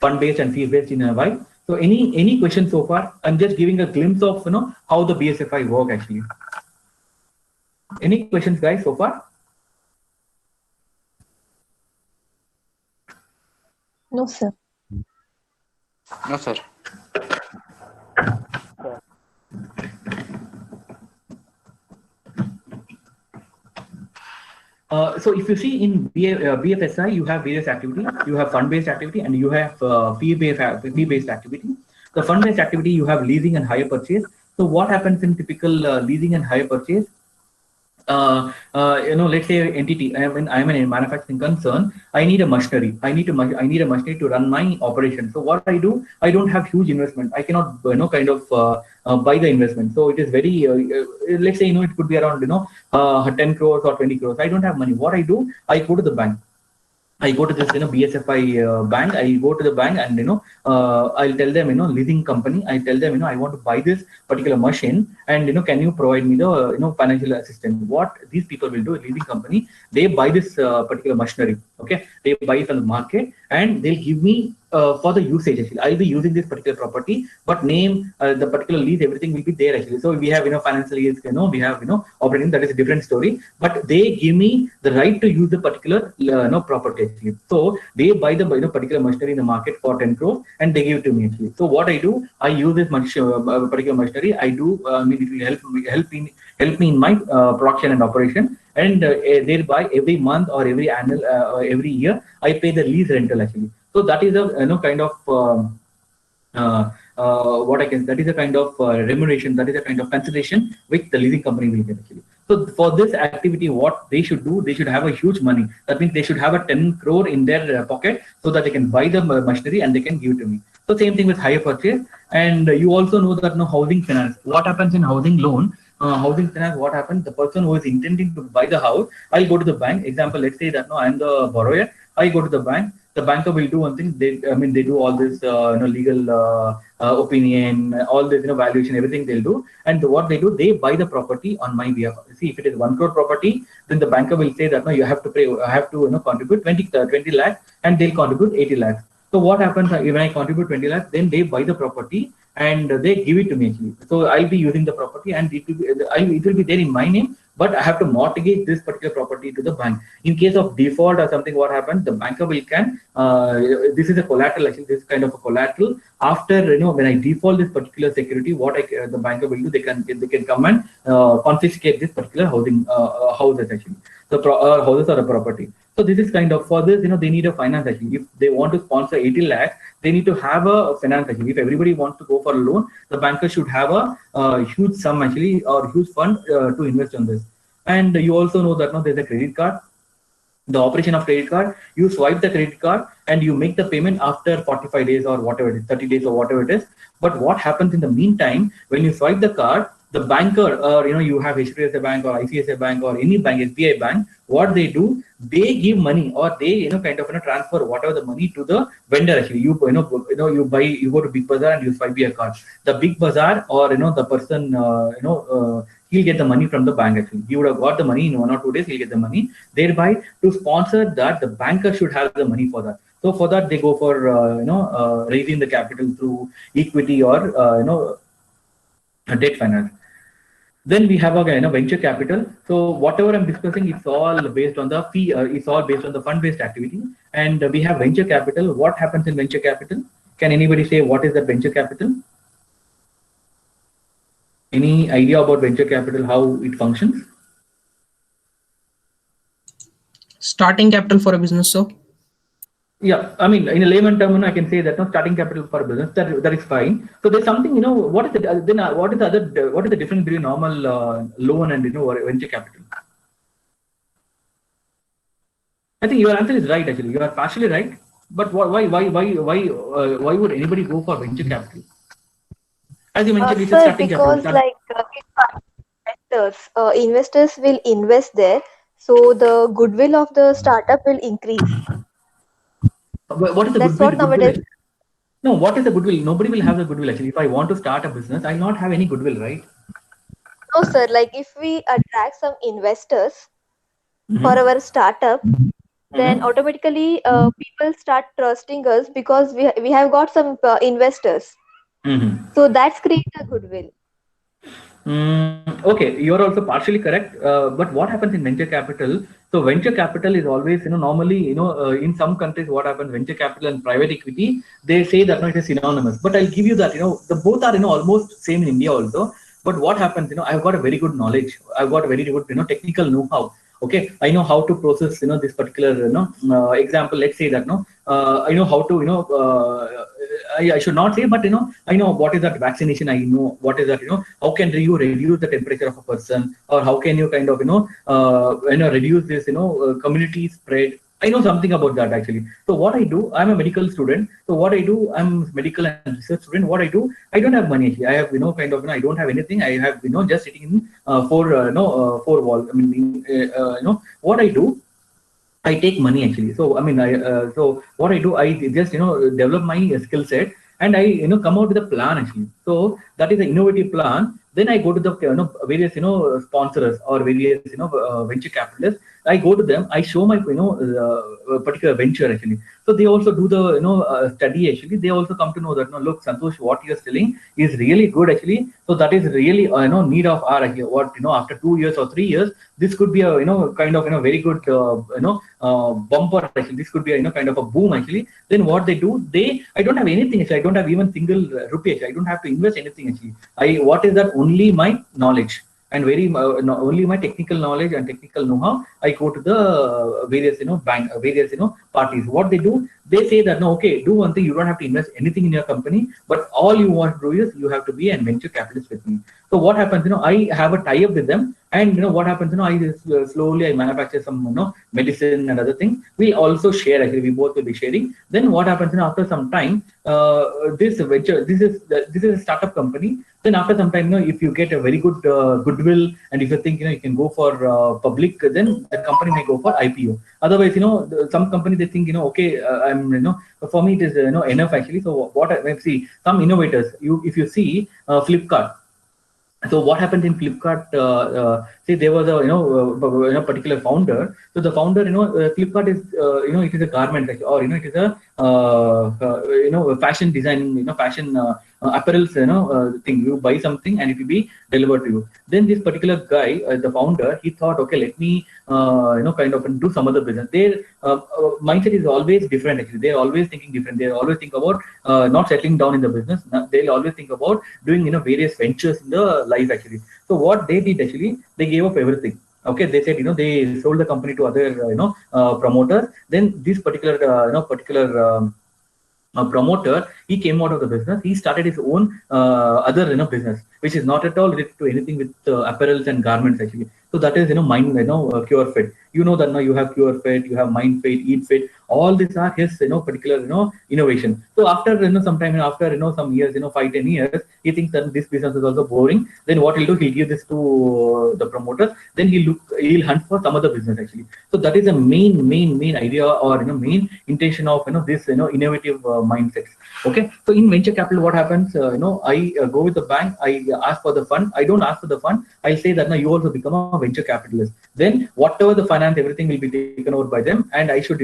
fund-based and fee-based in a while. So, any questions so far? I'm just giving a glimpse of how the BSFI work actually. Any questions, guys, so far? No, sir. No, sir. So if you see in BFSI, you have various activities. You have fund-based activity and you have fee-based activity. The fund-based activity, you have leasing and hire purchase. So what happens in typical leasing and hire purchase? Let's say entity. I'm in a manufacturing concern. I need a machinery. I need a machinery to run my operation. So what I do, I don't have huge investment. I cannot buy the investment. So it is very let's say it could be around 10 crores or 20 crores. I don't have money. What I do, I go to the bank. I go to this BSFI bank. I go to the bank and I'll tell them leasing company. I tell them I want to buy this particular machine and can you provide me the financial assistance. What these people will do, a leasing company, they buy this particular machinery. Okay, they buy it from the market and they'll give me for the usage actually. I'll be using this particular property, but name the particular lease, everything will be there actually. So we have financial lease, we have operating, that is a different story. But they give me the right to use the particular property actually. So they buy the particular machinery in the market for 10 crores and they give it to me actually. So what I do, I use this particular machinery. I do it will help me in my production and operation. And thereby every month or every annual every year I pay the lease rental actually. So that is a kind of that is a kind of remuneration, that is a kind of consideration which the leasing company will get actually. So for this activity, what they should do, they should have a huge money. That means they should have a 10 crore in their pocket so that they can buy the machinery and they can give it to me. So same thing with hire purchase. And you also know that housing finance. What happens in housing loan? Housing finance, what happens? The person who is intending to buy the house, I'll go to the bank. Example, let's say that I'm the borrower. I go to the bank. The banker will do one thing. They do all this legal opinion, all this valuation, everything they'll do. And what they do, they buy the property on my behalf. See, if it is 1 crore property, then the banker will say that you have to pay, I have to contribute 20 lakhs, and they'll contribute 80 lakhs. So what happens when I contribute 20 lakhs? Then they buy the property and they give it to me actually. So I'll be using the property and it will be there in my name, but I have to mortgage this particular property to the bank. In case of default or something, what happens? The banker will this is a collateral actually. This kind of a collateral. After when I default this particular security, what the banker will do? They can come and confiscate this particular housing houses actually. The houses or a property. So this is kind of, for this, they need a finance actually. If they want to sponsor 80 lakhs, they need to have a finance actually. If everybody wants to go for a loan, the banker should have a huge sum actually, or huge fund to invest on this. And you also know that there's a credit card. The operation of credit card, you swipe the credit card and you make the payment after 45 days or whatever it is, 30 days or whatever it is. But what happens in the meantime, when you swipe the card, the banker, or you have HDFC Bank or ICICI Bank or any bank, SBI Bank, what they do, they give money or they transfer whatever the money to the vendor actually. You go to Big Bazaar and you swipe your card. The Big Bazaar or the person he'll get the money from the bank actually. He would have got the money in 1 or 2 days. He'll get the money. Thereby, to sponsor that, the banker should have the money for that. So for that, they go for raising the capital through equity or debt finance. Then we have again venture capital. So whatever I'm discussing, it's all based on the fee. It's all based on the fund-based activity. And we have venture capital. What happens in venture capital? Can anybody say what is the venture capital? Any idea about venture capital, how it functions? Starting capital for a business, so Yeah, I mean, in a layman term, I can say that no starting capital for business, that is fine. So there's something, what is the then what is the other what is the difference between normal loan and venture capital? I think your answer is right. Actually, you are partially right. But why would anybody go for venture capital? As you mentioned, it's a Sir, starting capital. because like investors will invest there, so the goodwill of the startup will increase. What is the That's goodwill? what nowadays. No, what is the goodwill? Nobody will have the goodwill actually. If I want to start a business, I'll not have any goodwill, right? No, sir. Like if we attract some investors for Mm-hmm. our startup, then Mm-hmm. automatically people start trusting us because we have got some investors. Mm-hmm. So that's create a goodwill. Okay, you're also partially correct. But what happens in venture capital? So venture capital is always, normally, in some countries, what happens, venture capital and private equity, they say that no, it is synonymous. But I'll give you that, the both are, almost same in India also. But what happens, I've got a very good knowledge. I've got a very good, technical know-how. Okay, I know how to process, this particular, example. Let's say that, no, I know how to, I should not say, but I know what is that vaccination. I know what is that. How can you reduce the temperature of a person, or how can you kind of reduce this community spread. I know something about that actually. So what I do, I'm a medical student. So what I do, I'm medical and research student. What I do, I don't have money actually. I have kind of I don't have anything. I have just sitting in four walls. I mean, what I do. I take money actually. So I mean, so what I do, I just develop my skill set and I come out with a plan actually. So that is an innovative plan. Then I go to the various sponsors or various venture capitalists. I go to them. I show my particular venture actually. So they also do the study actually. They also come to know that look, Santosh, what you're selling is really good actually. So that is really need of our actually. What after 2 years or 3 years, this could be a kind of very good bumper actually. This could be a kind of a boom actually. Then what they do, I don't have anything actually. I don't have even single rupee actually. I don't have to invest anything actually. What is that? Only my knowledge and only my technical knowledge and technical know-how. I go to the various various parties. What they do, they say that no, okay, do one thing. You don't have to invest anything in your company, but all you want to do is you have to be a venture capitalist with me. So what happens? I have a tie-up with them, and what happens? I just, slowly I manufacture some medicine and other things. We also share actually. We both will be sharing. Then what happens? After some time, this venture, this is a startup company. Then after some time, if you get a very good goodwill, and if you think you can go for public, then the company may go for IPO. Otherwise, some company they think okay, I'm for me it is enough actually. So what I see, some innovators, if you see Flipkart. So what happened in Flipkart? See, there was a particular founder. So the founder, Flipkart is it is a garment actually, or it is a fashion design, fashion apparel thing. You buy something and it will be delivered to you. Then this particular guy, the founder, he thought, okay, let me kind of do some other business. Their mindset is always different actually. They're always thinking different. They always think about not settling down in the business. They'll always think about doing various ventures in the life actually. So what they did actually, they gave up everything. Okay, they said they sold the company to other promoters. Then this particular promoter, he came out of the business. He started his own other business, which is not at all related to anything with apparels and garments actually. So that is mind Cure Fit. That now you have Cure Fit, you have Mind Fit, Eat Fit. All these are his particular innovation. So after sometime after some years 5-10 years, he thinks that this business is also boring. Then what he'll do, he'll give this to the promoters. Then he'll hunt for some other business actually. So that is the main idea or main intention of this innovative mindsets. Okay, so in venture capital, what happens? I go with the bank. I ask for the fund. I don't ask for the fund. I say that now you also become a venture capitalist. Then whatever the finance, everything will be taken over by them, and I should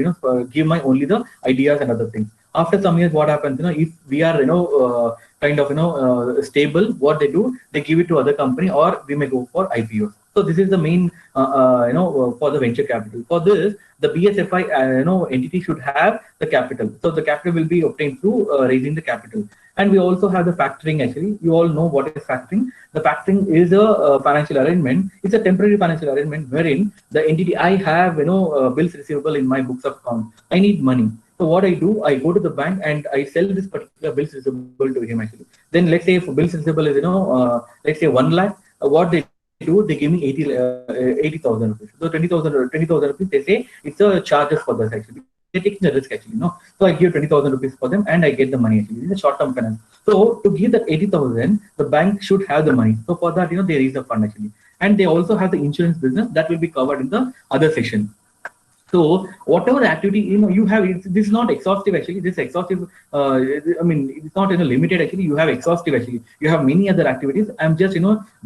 give my only the ideas and other things. After some years, what happens? If we are kind of stable, what they do, they give it to other company, or we may go for IPOs. So this is the main for the venture capital. For this, the BSFI entity should have the capital. So the capital will be obtained through raising the capital. And we also have the factoring actually. You all know what is factoring. The factoring is a financial arrangement. It's a temporary financial arrangement wherein the entity, I have bills receivable in my books of account. I need money. So what I do, I go to the bank and I sell this particular bills receivable to him actually. Then let's say if bills receivable is, let's say 1 lakh, what they do, they give me 80,000 rupees. So 20,000 rupees, they say it's a charges for this actually. They're taking the risk actually, So I give 20,000 rupees for them and I get the money actually. It's a short-term finance. So to give that 80,000, the bank should have the money. So for that, they raise the fund actually. And they also have the insurance business that will be covered in the other section. So whatever activity you have, this is not exhaustive actually. This exhaustive, it's not limited actually. You have exhaustive actually. You have many other activities. I'm just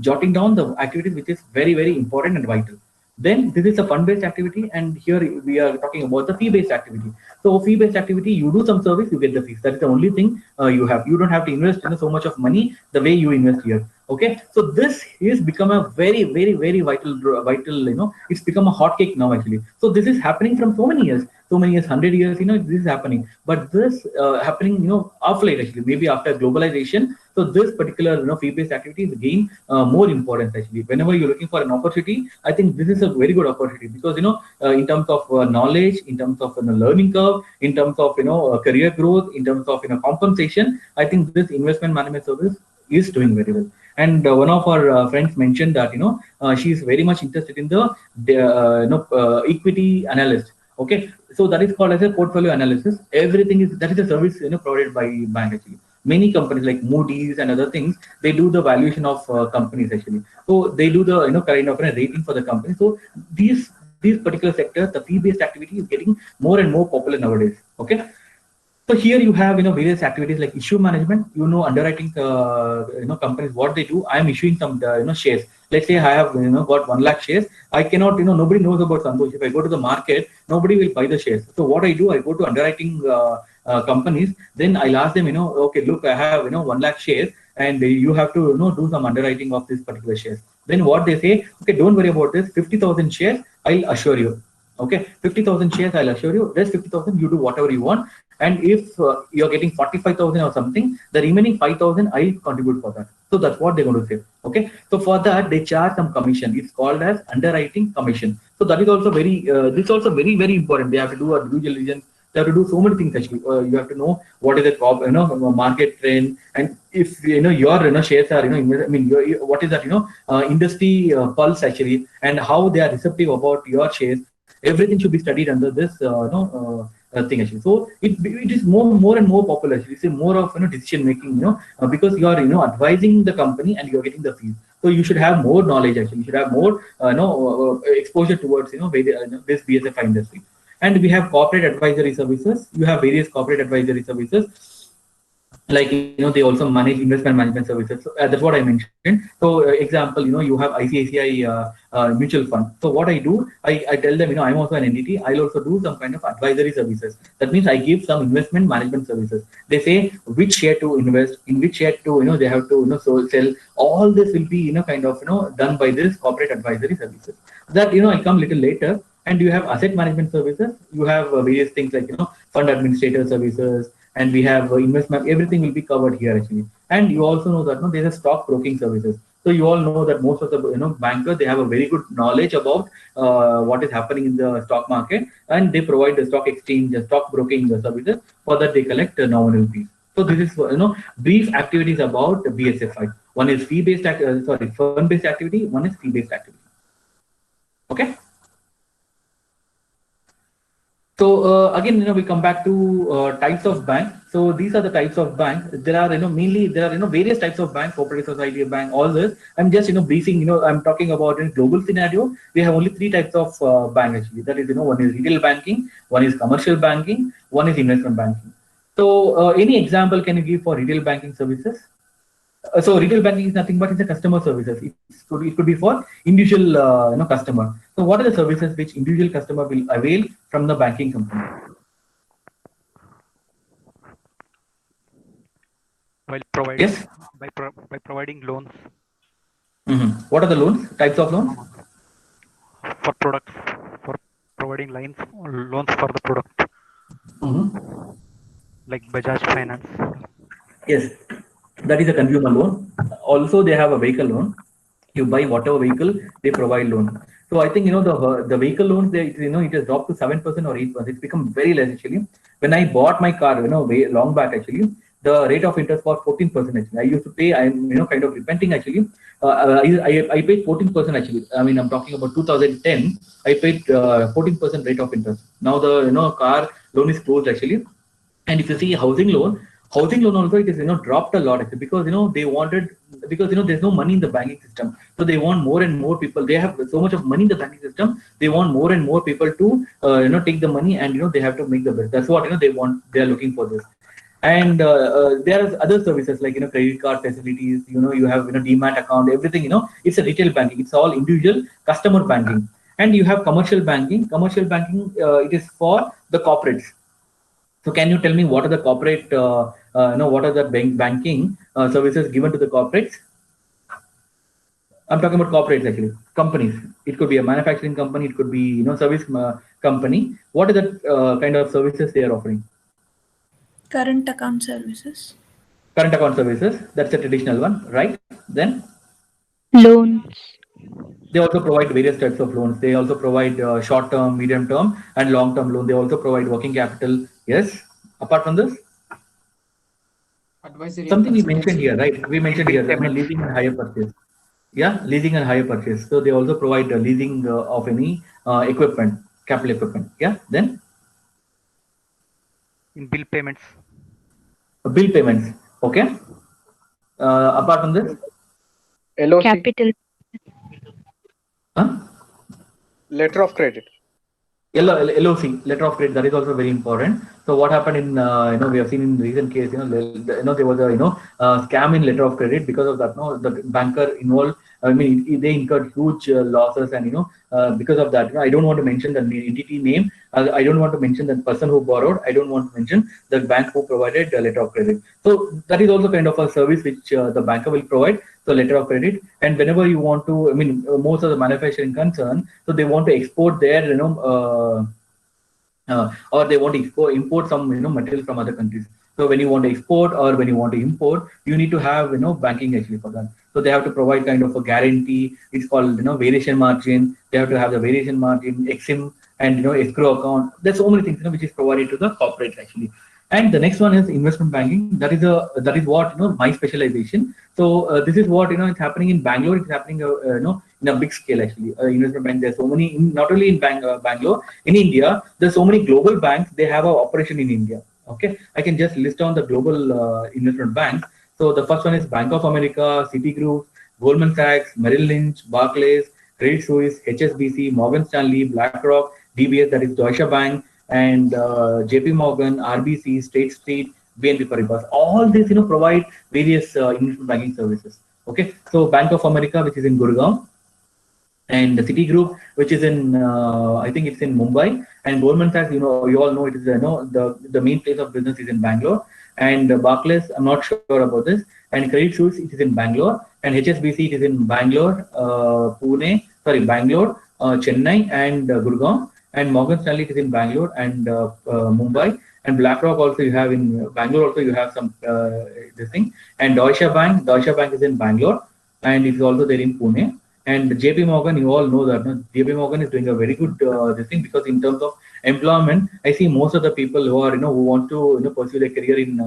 jotting down the activities which is very, very important and vital. Then this is a fund-based activity, and here we are talking about the fee-based activity. So fee-based activity, you do some service, you get the fees. That is the only thing you have. You don't have to invest so much of money the way you invest here. Okay, so this is become a very, very, very vital. It's become a hot cake now actually. So this is happening from so many years, 100 years. This is happening, but this happening, of late actually, maybe after globalization. So this particular fee-based activity is again more important actually. Whenever you're looking for an opportunity, I think this is a very good opportunity because in terms of knowledge, in terms of learning curve, in terms of career growth, in terms of compensation, I think this investment management service is doing very well. And one of our friends mentioned that she is very much interested in the equity analyst. Okay, so that is called as a portfolio analysis. Everything is that is a service provided by bank actually. Many companies like Moody's and other things, they do the valuation of companies actually. So they do the kind of a rating for the company. So these particular sectors, the fee-based activity is getting more and more popular nowadays. Okay. So here you have various activities like issue management. Underwriting companies, what they do. I am issuing some shares. Let's say I have got 1 lakh shares. I cannot nobody knows about Santosh. If I go to the market, nobody will buy the shares. So what I do, I go to underwriting companies. Then I'll ask them okay, look, I have 1 lakh shares, and you have to do some underwriting of this particular shares. Then what they say, okay, don't worry about this. 50,000 shares, I'll assure you. Okay, 50,000 shares, I'll assure you. Rest 50,000, you do whatever you want. And if you're getting 45,000 or something, the remaining 5,000 I contribute for that. So that's what they're going to say. Okay. So for that, they charge some commission. It's called as underwriting commission. So that is also very, this is also very, very important. They have to do a due diligence. They have to do so many things actually. You have to know what is the market trend, and if your shares are what is that industry pulse actually, and how they are receptive about your shares. Everything should be studied under this thing actually. So it is more and more popular actually. It's more of decision making, because you are advising the company and you are getting the fees. So you should have more knowledge actually. You should have more exposure towards this BSFI industry. And we have corporate advisory services. You have various corporate advisory services. Like they also manage investment management services. So, that's what I mentioned. So example, you have ICICI mutual fund. So what I do, I tell them I'm also an entity. I'll also do some kind of advisory services. That means I give some investment management services. They say which share to invest, in which share to they have to sell. All this will be kind of done by this corporate advisory services. That I come little later. And you have asset management services. You have various things like fund administrator services. And we have investment, everything will be covered here actually. And you also know that there's a stock broking services. So you all know that most of the bankers, they have a very good knowledge about what is happening in the stock market, and they provide the stock exchange, the stock broking services. For that they collect nominal fees. So this is brief activities about the BSFI. One is fee-based fund-based activity. One is fee-based activity. Okay. So again, we come back to types of bank. So these are the types of bank. There are, mainly there are, various types of bank, cooperative society bank, all this. I'm just, briefing, I'm talking about in global scenario. We have only 3 types of bank actually. That is, one is retail banking, one is commercial banking, one is investment banking. So any example can you give for retail banking services? So retail banking is nothing but it's a customer services. It could be for individual customer. So what are the services which individual customer will avail from the banking company? While providing, yes, by providing loans. What are the loans? Types of loans? For products, for providing loans for the product. Like Bajaj Finance. Yes, that is a consumer loan. Also, they have a vehicle loan. You buy whatever vehicle, they provide loan. So I think the vehicle loans, it has dropped to 7% or 8%. It's become very less actually. When I bought my car, way long back actually, the rate of interest was 14% actually. I used to pay. I'm kind of repenting actually. I paid 14% actually. I mean, I'm talking about 2010. I paid 14% rate of interest. Now the car loan is closed actually. And if you see housing loan also, it is dropped a lot actually, because they wanted, because there's no money in the banking system, so they want more and more people. They have so much of money in the banking system, they want more and more people to take the money, and they have to make the best. That's what they want. They are looking for this. And there are other services like credit card facilities. You have demat account, everything. It's a retail banking. It's all individual customer banking. And you have commercial banking. Commercial banking, it is for the corporates. So can you tell me what are the corporate, what are the banking services given to the corporates? I'm talking about corporates actually, companies. It could be a manufacturing company, it could be service company. What are the kind of services they are offering? Current account services. Current account services. That's a traditional one, right? Then Loans. they also provide various types of loans. They also provide short-term, medium-term, and long-term loan. They also provide working capital. Yes. Apart from this, Advisory. something we mentioned here, right? We mentioned here that leasing and hire purchase. Yeah, leasing and hire purchase. So they also provide leasing of any equipment, capital equipment. Yeah. Then In bill payments. bill payments. Okay. Apart from this, LOC. Capital. huh? Letter of credit. LOC, letter of credit, that is also very important. So what happened in we have seen in recent case, there was a scam in letter of credit. Because of that, the banker involved, I mean, they incurred huge losses, and because of that, I don't want to mention the entity name. I don't want to mention the person who borrowed. I don't want to mention the bank who provided the letter of credit. So that is also kind of a service which the banker will provide. So letter of credit, and whenever you want to, I mean, most of the manufacturing concern, so they want to export their, or they want to import some, material from other countries. So when you want to export or when you want to import, you need to have, banking actually for that. So they have to provide kind of a guarantee. It's called, variation margin. They have to have the variation margin, EXIM, and escrow account. There's so many things, which is provided to the corporate actually. And the next one is investment banking. That is what my specialization. So this is what it's happening in Bangalore. It's happening in a big scale actually. Investment bank. There's so many, not only in Bangalore, in India. There's so many global banks. They have an operation in India. Okay, I can just list down the global investment banks. So the first one is Bank of America, Citigroup, Goldman Sachs, Merrill Lynch, Barclays, Credit Suisse, HSBC, Morgan Stanley, BlackRock, DBS, that is Deutsche Bank, and JP Morgan, RBC, State Street, BNP Paribas. All these provide various investment banking services. Okay, so Bank of America, which is in Gurgaon, and the Citigroup, which is in I think it's in Mumbai, and Goldman Sachs, you all know it is the main place of business is in Bangalore, and Barclays, I'm not sure about this, and Credit Suisse, it is in Bangalore, and HSBC, it is in Bangalore, Bangalore, Chennai, and Gurgaon, and Morgan Stanley, it is in Bangalore and Mumbai, and BlackRock also you have in Bangalore. Also you have some this thing, and Deutsche Bank is in Bangalore, and it is also there in Pune. And JP Morgan, you all know that JP Morgan is doing a very good this thing, because in terms of employment, I see most of the people who are who want to pursue their career in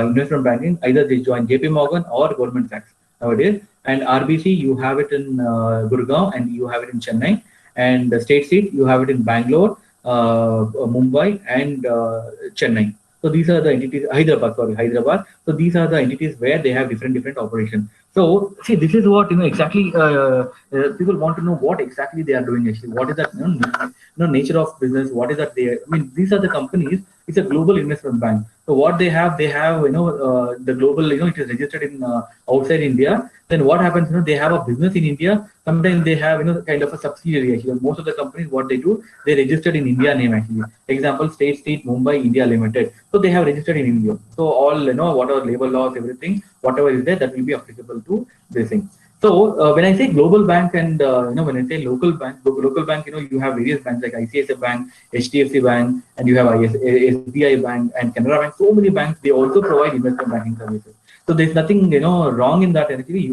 investment banking, either they join JP Morgan or Goldman Sachs nowadays. And RBC, you have it in Gurgaon, and you have it in Chennai, and the State Street, you have it in Bangalore, Mumbai, and Chennai. So these are the entities, Hyderabad. So these are the entities where they have different operations. So see, this is what exactly people want to know what exactly they are doing actually. What is that nature of business? What is that they? I mean, these are the companies. It's a global investment bank. So what they have the global it is registered in outside India. Then what happens? They have a business in India. Sometimes they have kind of a subsidiary actually. Most of the companies, what they do, they registered in India name actually. Example, State Street Mumbai India Limited. So they have registered in India. So all whatever labor laws, everything, whatever is there, that will be applicable to this thing. So when I say global bank and when I say local bank, you have various banks like ICICI Bank, HDFC Bank, and you have SBI Bank and Canara Bank. So many banks, they also provide investment banking services. So there's nothing wrong in that. Actually,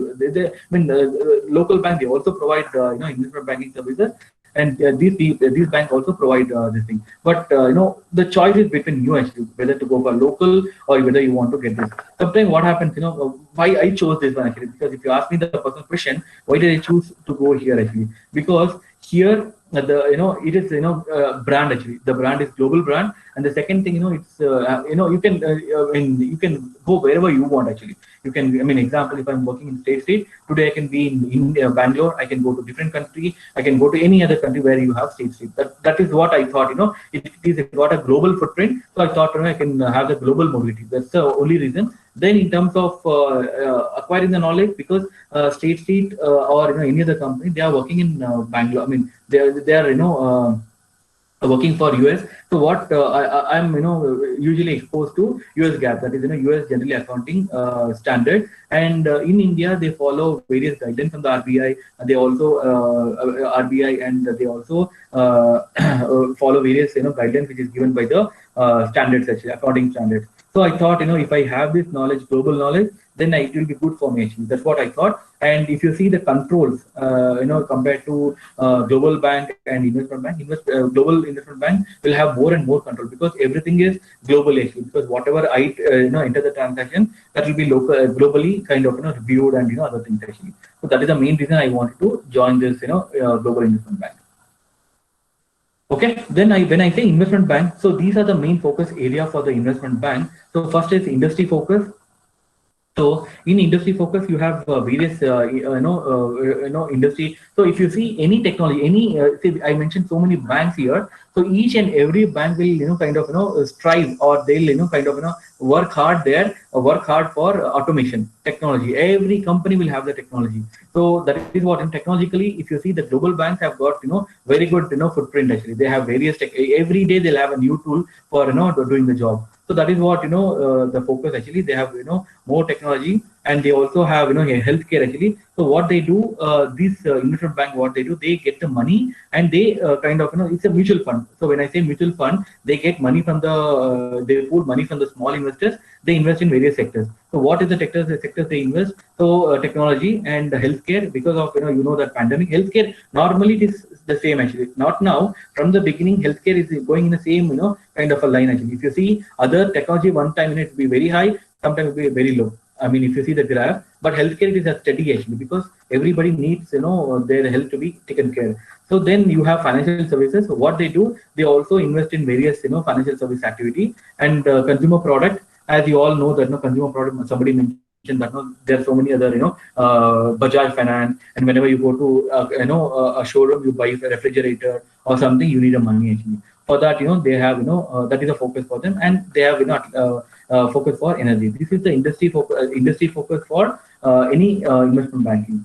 local bank, they also provide investment banking services, and these banks also provide this thing. But the choice is between you actually, whether to go for local or whether you want to get this. Sometimes what happens, why I chose this one actually, because if you ask me the personal question, why did I choose to go here actually? Because here it is brand actually. The brand is global brand, and the second thing it's you can go wherever you want actually. You can, example, if I'm working in State Street today, I can be in Bangalore. I can go to different country. I can go to any other country where you have State Street. That is what I thought. It got a global footprint, so I thought I can have the global mobility. That's the only reason. Then in terms of acquiring the knowledge, because State Street or any other company, they are working in Bangalore. They are working for US. So what I'm usually exposed to US GAAP, that is US General Accounting Standard, and in India they follow various guidelines from the RBI. They also RBI, and they also follow various guidelines which is given by the standards, actually accounting standards. So I thought if I have this knowledge, global knowledge, then it will be good for me actually. That's what I thought. And if you see the controls, compared to global bank and investment bank, global investment bank will have more and more control, because everything is global actually. Because whatever I enter the transaction, that will be local, globally kind of reviewed and other things actually. So that is the main reason I wanted to join this global investment bank. Okay, then when I say investment bank, so these are the main focus area for the investment bank. So first is industry focus. So in industry focus, you have various industry. So if you see any technology, say I mentioned so many banks here. So each and every bank will strive, or they'll work hard there, work hard for automation technology. Every company will have the technology. So that is what, technologically, if you see, the global banks have got very good footprint actually. They have various every day they'll have a new tool for doing the job. So that is what the focus actually. They have more technology, and they also have healthcare actually. So what they do, this investment bank, what they do, they get the money, and they it's a mutual fund. So when I say mutual fund, they get money from the they pull money from the small investors. They invest in various sectors. So what is the sectors they invest? So technology and healthcare, because of that pandemic. Healthcare normally it is the same actually. Not now. From the beginning, healthcare is going in the same kind of a line actually. If you see other technology, one time it will be very high, sometimes it will be very low. If you see the graph, but healthcare it is a steady actually, because everybody needs their health to be taken care. So then you have financial services. So what they do, they also invest in various financial service activity and consumer product. As you all know that consumer product. Somebody mentioned that there are so many other Bajaj Finance, and whenever you go to a showroom, you buy a refrigerator or something, you need a money actually. For that they have that is a focus for them, and they have focus for energy. This is the industry focus for any investment banking.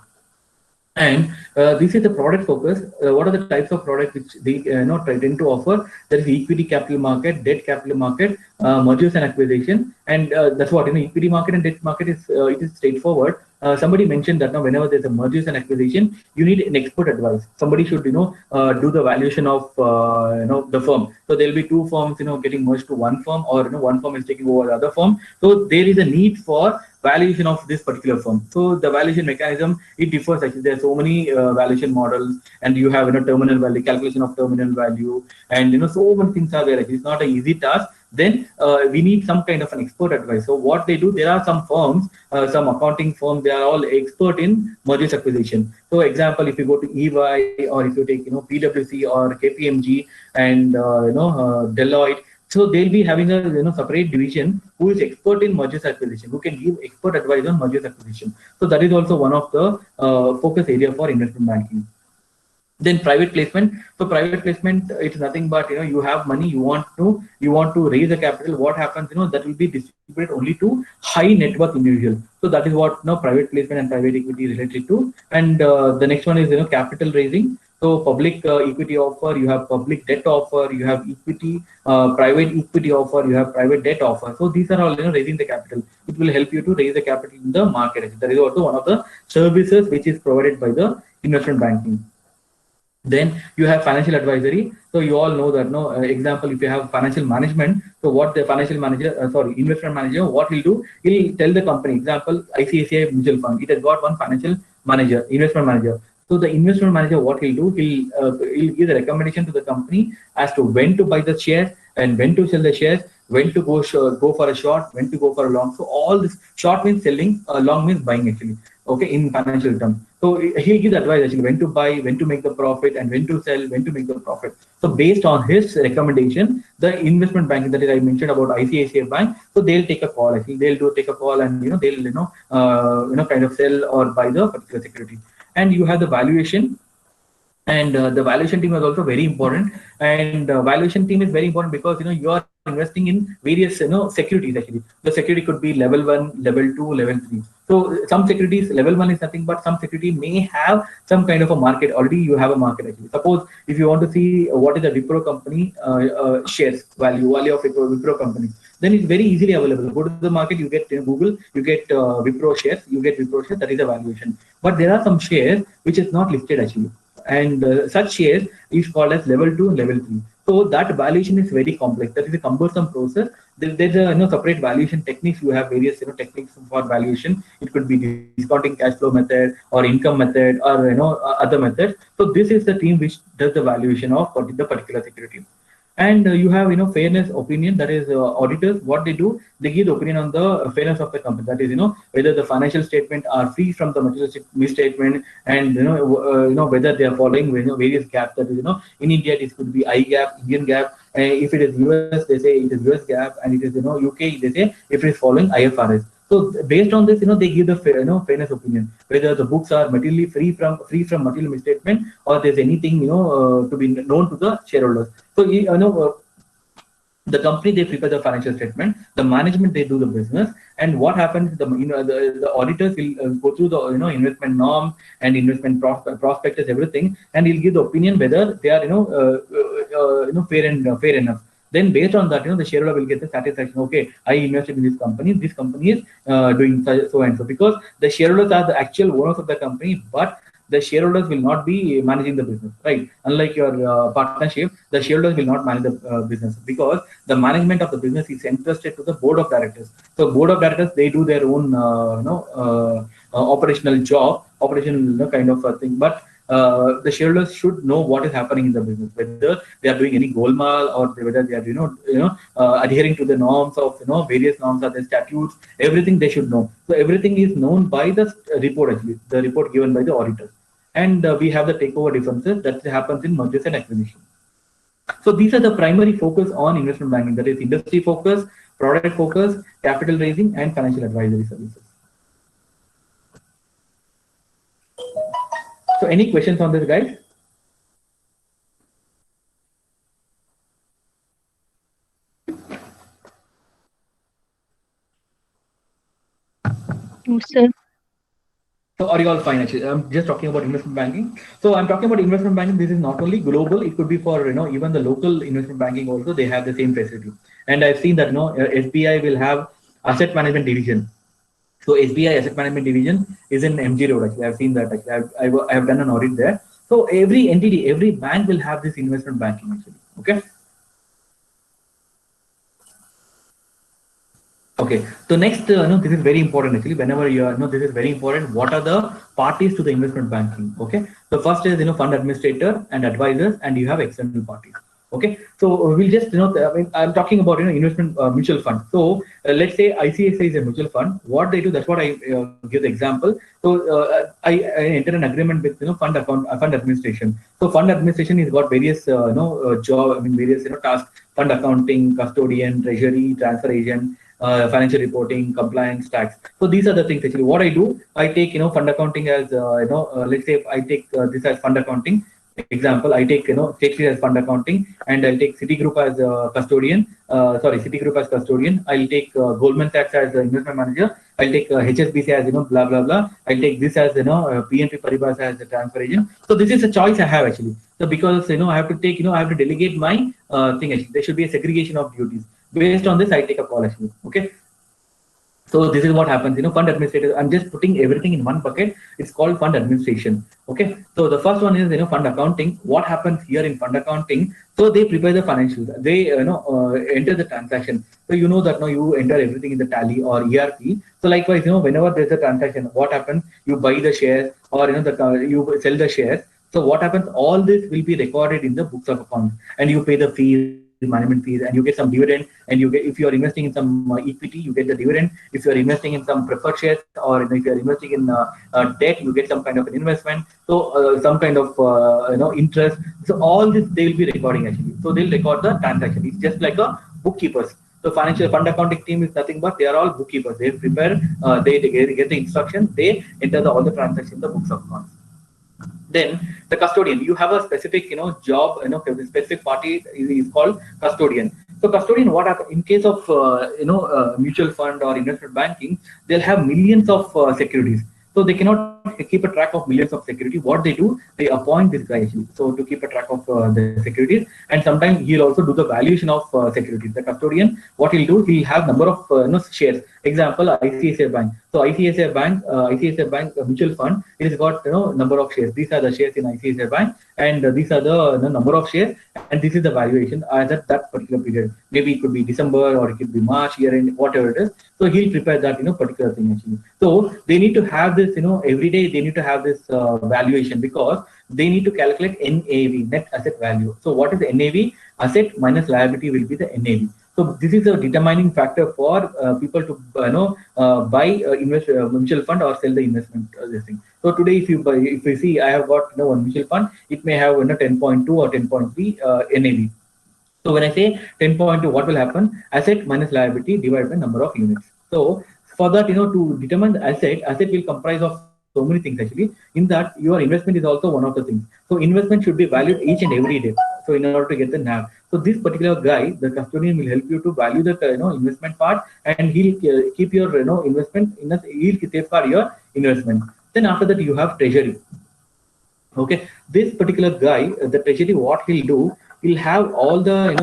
And this is the product focus. What are the types of products which they tend to offer? There is equity capital market, debt capital market, mergers and acquisition, and that's what equity market and debt market is. It is straightforward. Somebody mentioned that whenever there's a mergers and acquisition, you need an expert advice. Somebody should do the valuation of the firm. So there will be two firms getting merged to one firm, or one firm is taking over the other firm. So there is a need for valuation of this particular firm. So the valuation mechanism, it differs actually. There are so many valuation models, and you have terminal value, calculation of terminal value, and so many things are there. It's not an easy task. Then we need some kind of an expert advice. So what they do, there are some firms, some accounting firms, they are all expert in mergers acquisition. So example, if you go to EY, or if you take PwC or KPMG and Deloitte, so they'll be having a separate division who is expert in mergers acquisition, who can give expert advice on mergers acquisition. So that is also one of the focus area for investment banking. Then private placement. So private placement, it's nothing but you have money, you want to raise a capital. What happens? That will be distributed only to high net worth individuals. So that is what private placement and private equity related to. And the next one is capital raising. So public equity offer, you have public debt offer, you have equity, private equity offer, you have private debt offer. So these are all raising the capital. It will help you to raise the capital in the market. That is also one of the services which is provided by the investment banking. Then you have financial advisory. So you all know that, no, example, if you have financial management, so what the financial manager, investment manager, what he'll do, he'll tell the company, example, ICICI Mutual Fund, it has got one financial manager, investment manager. So the investment manager, what he'll do, he'll give the recommendation to the company as to when to buy the shares and when to sell the shares, when to go for a short, when to go for a long. So all this, short means selling, long means buying actually. Okay, in financial terms. So he gives advice actually when to buy, when to make the profit, and when to sell, when to make the profit. So based on his recommendation, the investment banking, that is I mentioned about ICICI Bank, so they'll take a call. Actually, they'll take a call, and they'll kind of sell or buy the particular security. And you have the valuation. And the valuation team is also very important. And valuation team is very important because you are investing in various securities actually. The security could be level 1, level 2, level 3. So some securities, level 1 is nothing, but some security may have some kind of a market. Already you have a market actually. Suppose if you want to see what is the Wipro company shares value of Wipro company, then it's very easily available. Go to the market, you get Google, you get Wipro shares, that is a valuation. But there are some shares which is not listed actually. And such shares is called as level 2 and level 3. So that valuation is very complex. That is a cumbersome process. There's a separate valuation techniques. You have various techniques for valuation. It could be discounting cash flow method or income method or other methods. So this is the team which does the valuation of the particular security. And you have fairness opinion, that is auditors. What they do, they give the opinion on the fairness of the company, that is whether the financial statement are free from the material misstatement, and whether they are following various gaps. That is in India it could be IGAP, Indian GAAP. If it is US, they say it is US GAAP, and it is UK, they say if it is following IFRS. So based on this, they give the fairness opinion, whether the books are materially free from material misstatement, or there's anything to be known to the shareholders. So the company, they prepare the financial statement, the management, they do the business, and what happens, the auditors will go through the investment norms and investment prospectus, everything, and he'll give the opinion whether they are fair enough. Then based on that, the shareholder will get the satisfaction. Okay, I invested in this company. This company is doing so and so, because the shareholders are the actual owners of the company, but the shareholders will not be managing the business, right? Unlike your partnership, the shareholders will not manage the business, because the management of the business is entrusted to the board of directors. So board of directors, they do their own operational job, operational kind of a thing, but the shareholders should know what is happening in the business, whether they are doing any golmaal, or whether they are adhering to the norms of various norms or the statutes. Everything they should know. So everything is known by the report, actually, the report given by the auditors. And we have the takeover differences that happens in mergers and acquisitions. So these are the primary focus on investment banking, that is industry focus, product focus, capital raising, and financial advisory services. So any questions on this, guys? No, sir. So are you all fine? Actually, I'm just talking about investment banking. So I'm talking about investment banking. This is not only global; it could be for even the local investment banking also. They have the same facility. And I've seen that SBI will have asset management division. So SBI asset management division is in MG Road. Actually, I've seen that. Actually, I have done an audit there. So every entity, every bank will have this investment banking actually. Okay. Okay, so next, this is very important actually. Whenever you are, this is very important. What are the parties to the investment banking? Okay, so first is fund administrator and advisors, and you have external parties. Okay, so we'll just I'm talking about investment mutual fund. So let's say ICICI is a mutual fund. What they do, that's what I give the example. So I enter an agreement with fund administration. So fund administration has got various various tasks: fund accounting, custodian, treasury, transfer agent, financial reporting, compliance, tax. So these are the things actually. What I do, I take fund accounting as let's say I take this as fund accounting. Example, I take State Street as fund accounting, and I'll take Citigroup as custodian. Citigroup as custodian. I'll take Goldman Sachs as investment manager. I'll take HSBC as blah blah blah. I'll take this as BNP Paribas as the transfer agent. So this is a choice I have actually. So because I have to take I have to delegate my thing actually. There should be a segregation of duties. Based on this, I take a call actually. Okay. So this is what happens, fund administrator. I'm just putting everything in one bucket. It's called fund administration. Okay. So the first one is, fund accounting. What happens here in fund accounting? So they prepare the financials. They, enter the transaction. So you know that now you enter everything in the Tally or ERP. So likewise, whenever there's a transaction, what happens? You buy the shares or, you sell the shares. So what happens? All this will be recorded in the books of accounts, and you pay the fees, management fees, and you get some dividend, and you get, if you are investing in some equity, you get the dividend. If you are investing in some preferred shares, or if you are investing in debt, you get some kind of an investment. So some kind of interest. So all this they will be recording actually. So they'll record the transaction. It's just like a bookkeepers. So financial fund accounting team is nothing but they are all bookkeepers. They prepare, they get the instruction, they enter all the transactions in the books of accounts. Then the custodian, you have a specific, job, specific party is called custodian. So custodian, what happens in case of, mutual fund or investment banking, they'll have millions of securities. So they cannot keep a track of millions of security. What they do, they appoint this guy actually. So to keep a track of the securities, and sometimes he'll also do the valuation of securities. The custodian, what he'll do, he'll have number of shares. Example, ICICI Bank. So ICICI Bank mutual fund, it has got number of shares. These are the shares in ICICI Bank, and these are the number of shares, and this is the valuation at that particular period. Maybe it could be December or it could be March, year end, whatever it is. So he'll prepare that particular thing actually. So they need to have this every day. They need to have this valuation, because they need to calculate NAV, net asset value. So what is the NAV? Asset minus liability will be the NAV. So this is a determining factor for people to buy invest mutual fund or sell the investment this thing. So today, if you see, I have got one mutual fund. It may have 10.2 or 10.3 NAV. So when I say 10.2, what will happen? Asset minus liability divided by number of units. So for that, to determine the asset will comprise of so many things actually. In that, your investment is also one of the things. So investment should be valued each and every day. So in order to get the NAV. So this particular guy, the custodian, will help you to value the investment part, and he'll keep your investment he'll safeguard your investment. Then after that, you have treasury. Okay, this particular guy, the treasury, what he'll do, he'll have all the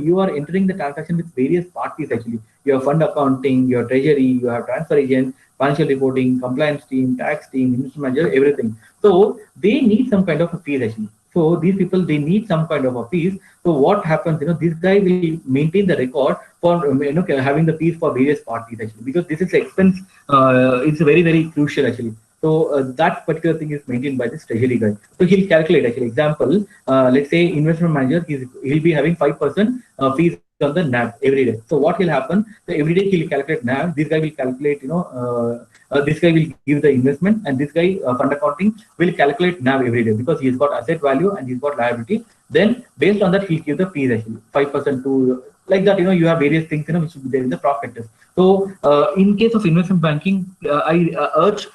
you are entering the transaction with various parties actually. You have fund accounting, your treasury, you have transfer agent, financial reporting, compliance team, tax team, investment manager, everything. So they need some kind of a fees actually. So these people, they need some kind of a fees. So what happens, this guy will maintain the record for having the fees for various parties actually, because this is expense. It's very, very crucial actually. So that particular thing is maintained by this treasury guy. So he'll calculate actually. Example, let's say investment manager, he'll be having 5% fees on the NAV every day. So what will happen? So every day he'll calculate NAV. This guy will calculate, this guy will give the investment, and this guy fund accounting will calculate NAV every day, because he's got asset value and he's got liability. Then based on that, he'll give the fees actually 5% to like that. You have various things which will be there in the prospectus. So in case of investment banking, I urge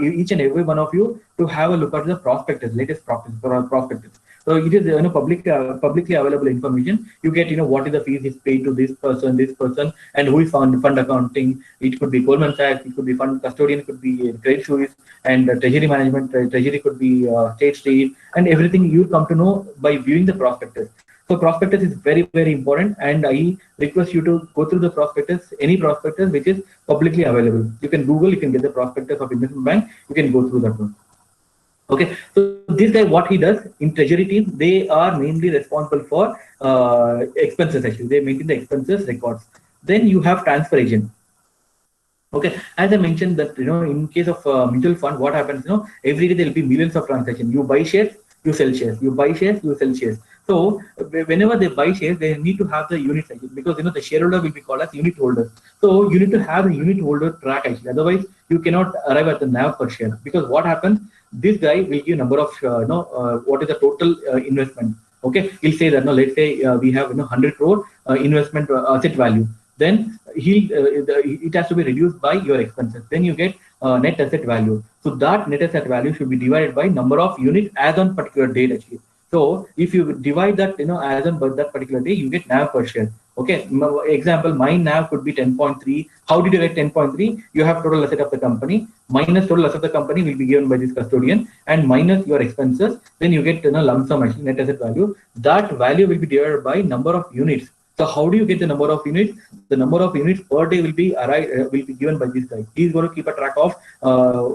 each and every one of you to have a look at the prospectus, latest prospectus. So it is publicly available information. You get what is the fees is paid to this person, and who is fund accounting. It could be Goldman Sachs, it could be fund custodian, it could be Credit Suisse, and treasury management. Treasury could be State Street, and everything you come to know by viewing the prospectus. So prospectus is very, very important, and I request you to go through the prospectus, any prospectus which is publicly available. You can Google, you can get the prospectus of investment bank, you can go through that one. Okay, so this guy, what he does in treasury team, they are mainly responsible for expenses actually. They maintain the expenses records. Then you have transfer agent. Okay, as I mentioned that, in case of mutual fund, what happens, every day there will be millions of transactions. You buy shares, you sell shares. You buy shares, you sell shares. So whenever they buy shares, they need to have the units actually, because the shareholder will be called as unit holder. So you need to have a unit holder track actually. Otherwise, you cannot arrive at the NAV per share, because what happens? This guy will give number of what is the total investment. Okay, he'll say that let's say we have 100 crore investment asset value. Then it has to be reduced by your expenses. Then you get net asset value. So that net asset value should be divided by number of units as on particular date actually. So if you divide that as on that particular day, you get NAV per share. Okay, example, my NAV could be 10.3. How did you get 10.3? You have total asset of the company minus total asset of the company will be given by this custodian, and minus your expenses. Then you get lump sum actually, net asset value. That value will be divided by number of units. So how do you get the number of units? The number of units per day will be given by this guy. He's going to keep a track of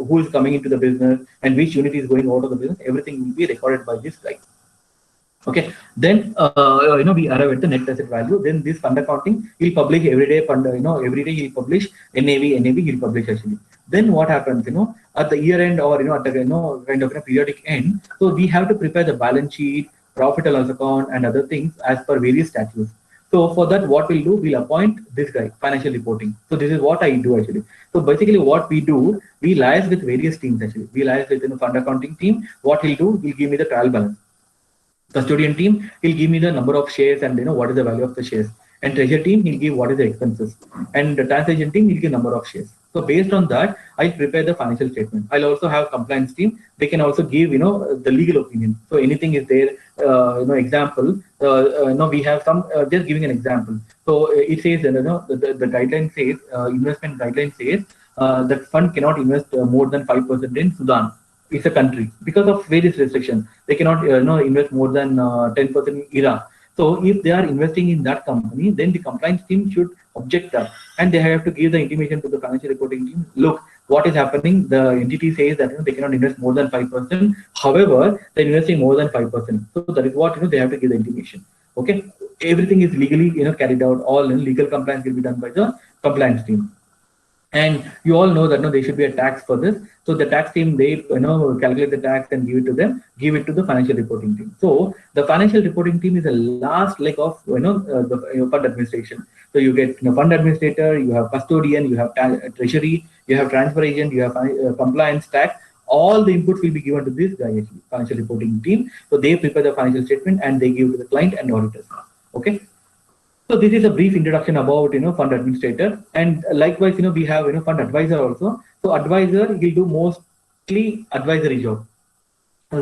who is coming into the business and which unit is going out of the business. Everything will be recorded by this guy. Okay, then we arrive at the net asset value. Then this fund accounting, he'll publish every day. Every day he'll publish NAV. He'll publish actually. Then what happens? At the year end or at the kind of a periodic end. So we have to prepare the balance sheet, profit and loss account, and other things as per various statutes. So for that, what we'll do, we'll appoint this guy, financial reporting. So this is what I do actually. So basically, what we do, we liaise with various teams actually. We liaise with fund accounting team. What he'll do, he'll give me the trial balance. Custodian team, he'll give me the number of shares and what is the value of the shares. And treasury team, he'll give what is the expenses. And the transaction team, he'll give number of shares. So based on that, I'll prepare the financial statement. I'll also have compliance team. They can also give the legal opinion. So anything is there. Example. We have some. Just giving an example. So it says the guideline says investment guideline says that fund cannot invest more than 5% in Sudan. It's a country because of various restrictions. They cannot invest more than 10% in Iraq. So if they are investing in that company, then the compliance team should object that, and they have to give the intimation to the financial reporting team. Look, what is happening? The entity says that they cannot invest more than 5%. However, they're investing more than 5%. So that is what they have to give the intimation. Okay, everything is legally carried out. All legal compliance will be done by the compliance team. And you all know that there should be a tax for this. So the tax team, they calculate the tax and give it to them, give it to the financial reporting team. So the financial reporting team is the last leg of the fund administration. So you get fund administrator, you have custodian, you have treasury, you have transfer agent, you have compliance, tax. All the inputs will be given to this guy, actually, financial reporting team. So they prepare the financial statement and they give to the client and auditors. Okay. So this is a brief introduction about fund administrator, and likewise we have fund advisor also. So advisor, he'll do mostly advisory job.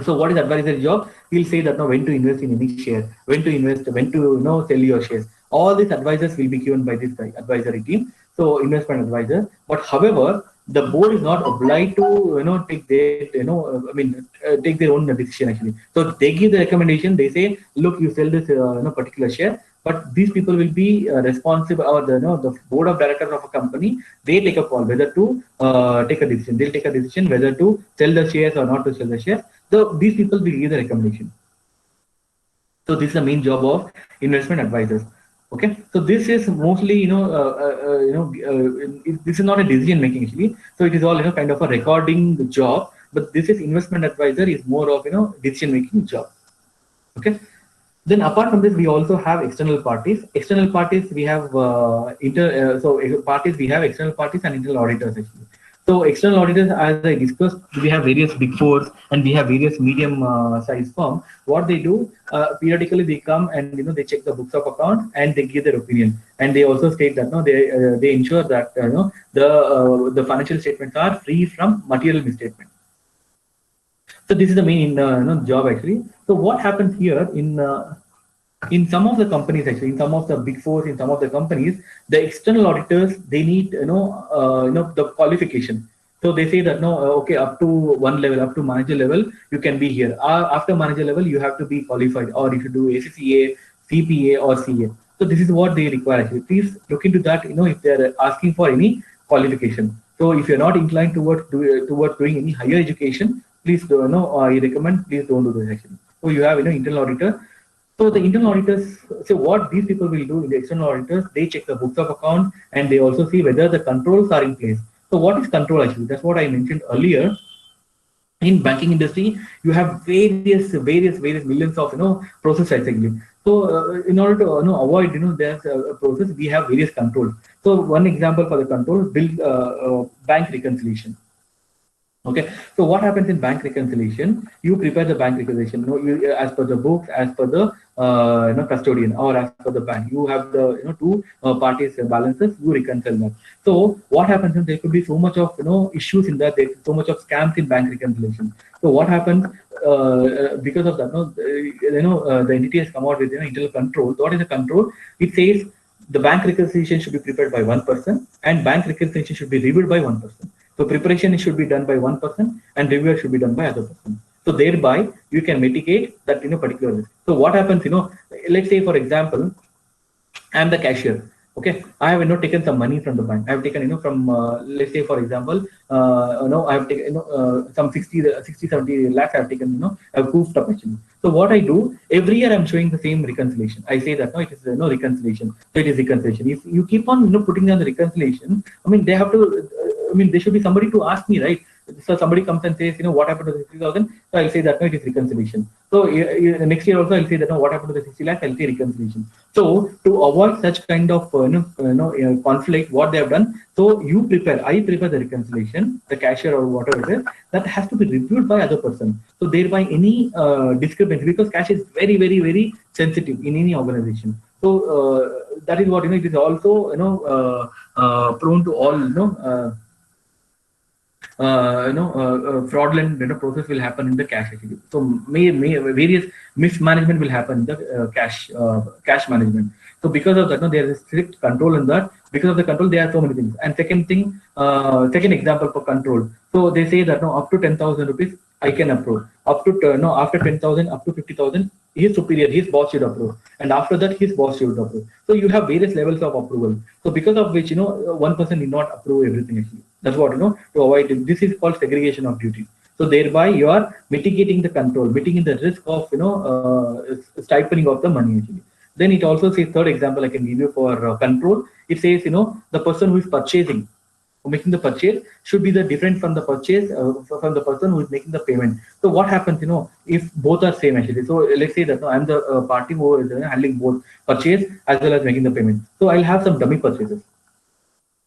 So what is advisory job? He'll say that when to invest in any share, when to invest, when to sell your shares. All these advisors will be given by this guy, advisory team. So investment advisor. But however, the board is not obliged to take their take their own decision actually. So they give the recommendation. They say, look, you sell this particular share. But these people will be responsible, or the board of directors of a company, they take a call whether to take a decision. They'll take a decision whether to sell the shares or not to sell the shares. So these people will give the recommendation. So this is the main job of investment advisors. Okay, so this is mostly this is not a decision making actually. So it is all kind of a recording job. But this is investment advisor is more of decision making job. Okay. Then apart from this, we also have external parties. External parties, we have parties, we have external parties and internal auditors actually. So external auditors, as I discussed, we have various big fours and we have various medium size firms. What they do, periodically they come and they check the books of account and they give their opinion. And they also state that they ensure that the financial statements are free from material misstatement. So this is the main job actually. So what happens here in some of the companies actually, in some of the big fours, in some of the companies, the external auditors, they need the qualification. So they say that okay, up to one level, up to manager level, you can be here. After manager level, you have to be qualified, or if you do ACCA, CPA, or CA. So this is what they require actually. Please look into that. If they are asking for any qualification. So if you're not inclined towards doing any higher education, please I recommend please don't do this actually. So you have internal auditor. So the internal auditors, so what these people will do in the external auditors, they check the books of account and they also see whether the controls are in place. So what is control actually? That's what I mentioned earlier. In banking industry, you have various millions of processes actually. So in order to avoid there's a process, we have various controls. So one example for the control, bank reconciliation. Okay, so what happens in bank reconciliation? You prepare the bank reconciliation. As per the books, as per the custodian, or as per the bank, you have the two parties balances. You reconcile that. So what happens is there could be so much of issues in that. There's so much of scams in bank reconciliation. So what happens because of that? The entity has come out with internal control. So what is the control? It says the bank reconciliation should be prepared by one person, and bank reconciliation should be reviewed by one person. So preparation should be done by one person and review should be done by other person. So thereby you can mitigate that particular risk. So what happens, let's say for example, I'm the cashier. Okay, I have taken some money from the bank. I have taken from let's say for example I have taken some 60 lakhs I have taken I have goofed up actually. So what I do every year I'm showing the same reconciliation. I say that no, it is no reconciliation. So it is reconciliation. If you keep on putting down the reconciliation, I mean they have to. I mean there should be somebody to ask me, right? So somebody comes and says what happened to the 60,000? So I'll say that no, it is reconciliation. So next year also I'll say that no, what happened to the 60 lakhs? I'll say reconciliation. So to avoid such kind of conflict, what they have done, so I prepare the reconciliation, the cashier or whatever it is, that has to be reviewed by other person. So thereby any discrepancy, because cash is very, very, very sensitive in any organization. So that is what it is also prone to all fraudulent process will happen in the cash actually. So various mismanagement will happen in the cash management. So because of that, there is a strict control in that. Because of the control, there are so many things. And second thing, second example for control. So they say that up to 10,000 rupees I can approve. Up to after 10,000 up to 50,000, his superior, his boss should approve, and after that his boss should approve. So you have various levels of approval. So because of which one person need not approve everything actually. That's what to avoid it. This is called segregation of duties. So thereby you are mitigating the control, mitigating the risk of stifling of the money actually. Then it also says, third example I can give you for control. It says the person who is purchasing, making the purchase should be the different from the purchase from the person who is making the payment. So what happens if both are same actually? So let's say that I'm the party who is handling both purchase as well as making the payment. So I'll have some dummy purchases.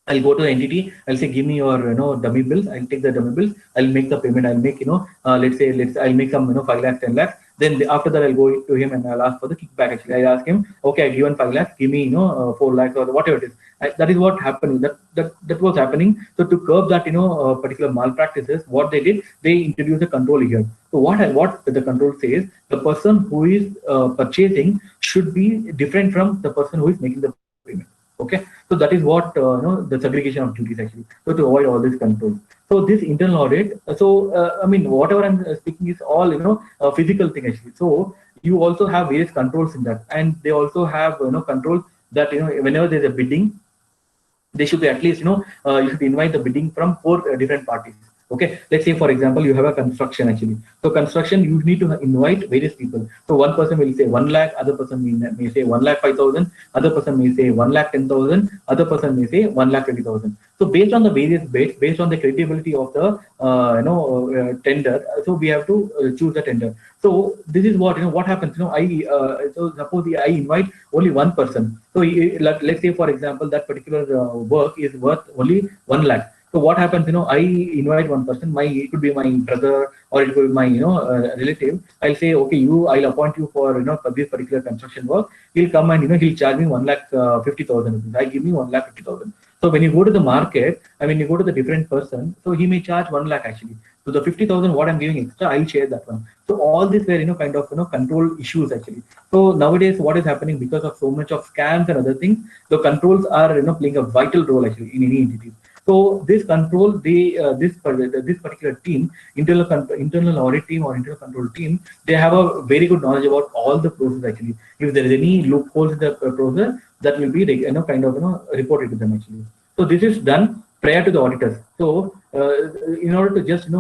I'll go to the entity. I'll say, give me your dummy bills. I'll take the dummy bills. I'll make the payment. I'll make I'll make some 5 lakhs, 10 lakhs. Then after that I'll go to him and I'll ask for the kickback. Actually, I ask him, okay, I've given 5 lakhs. Give me 4 lakhs or whatever it is. That is what happened. That was happening. So to curb that particular malpractices, what they did, they introduced a control here. So what the control says, the person who is purchasing should be different from the person who is making the payment. Okay, so that is what the segregation of duties actually. So to avoid all this control. So this internal audit. So I mean, whatever I'm speaking is all a physical thing actually. So you also have various controls in that, and they also have controls that whenever there's a bidding, they should be at least you should invite the bidding from 4 different parties. Okay, let's say for example you have a construction actually. So construction, you need to invite various people. So one person will say 1 lakh, other person may say 1,05,000, other person may say 1,10,000, other person may say 1,20,000. So based on the various bids, based on the credibility of the tender, so we have to choose the tender. So this is what what happens. So suppose I invite only one person. So let's say for example that particular work is worth only 1 lakh. So what happens, I invite one person, it could be my brother or it could be my, relative. I'll say, okay, I'll appoint you for, for this particular construction work. He'll come and, he'll charge me 1,50,000 rupees. I give me 1,50,000. So when you go to the market, when you go to the different person, so he may charge 1 lakh actually. So the 50,000, what I'm giving extra, I'll share that one. So all these were, kind of, control issues actually. So nowadays, what is happening because of so much of scams and other things, the controls are, playing a vital role actually in any entity. So this control, this particular team, internal audit team or internal control team, they have a very good knowledge about all the process actually. If there is any loopholes in the process, that will be reported to them actually. So this is done prior to the auditors. So in order to just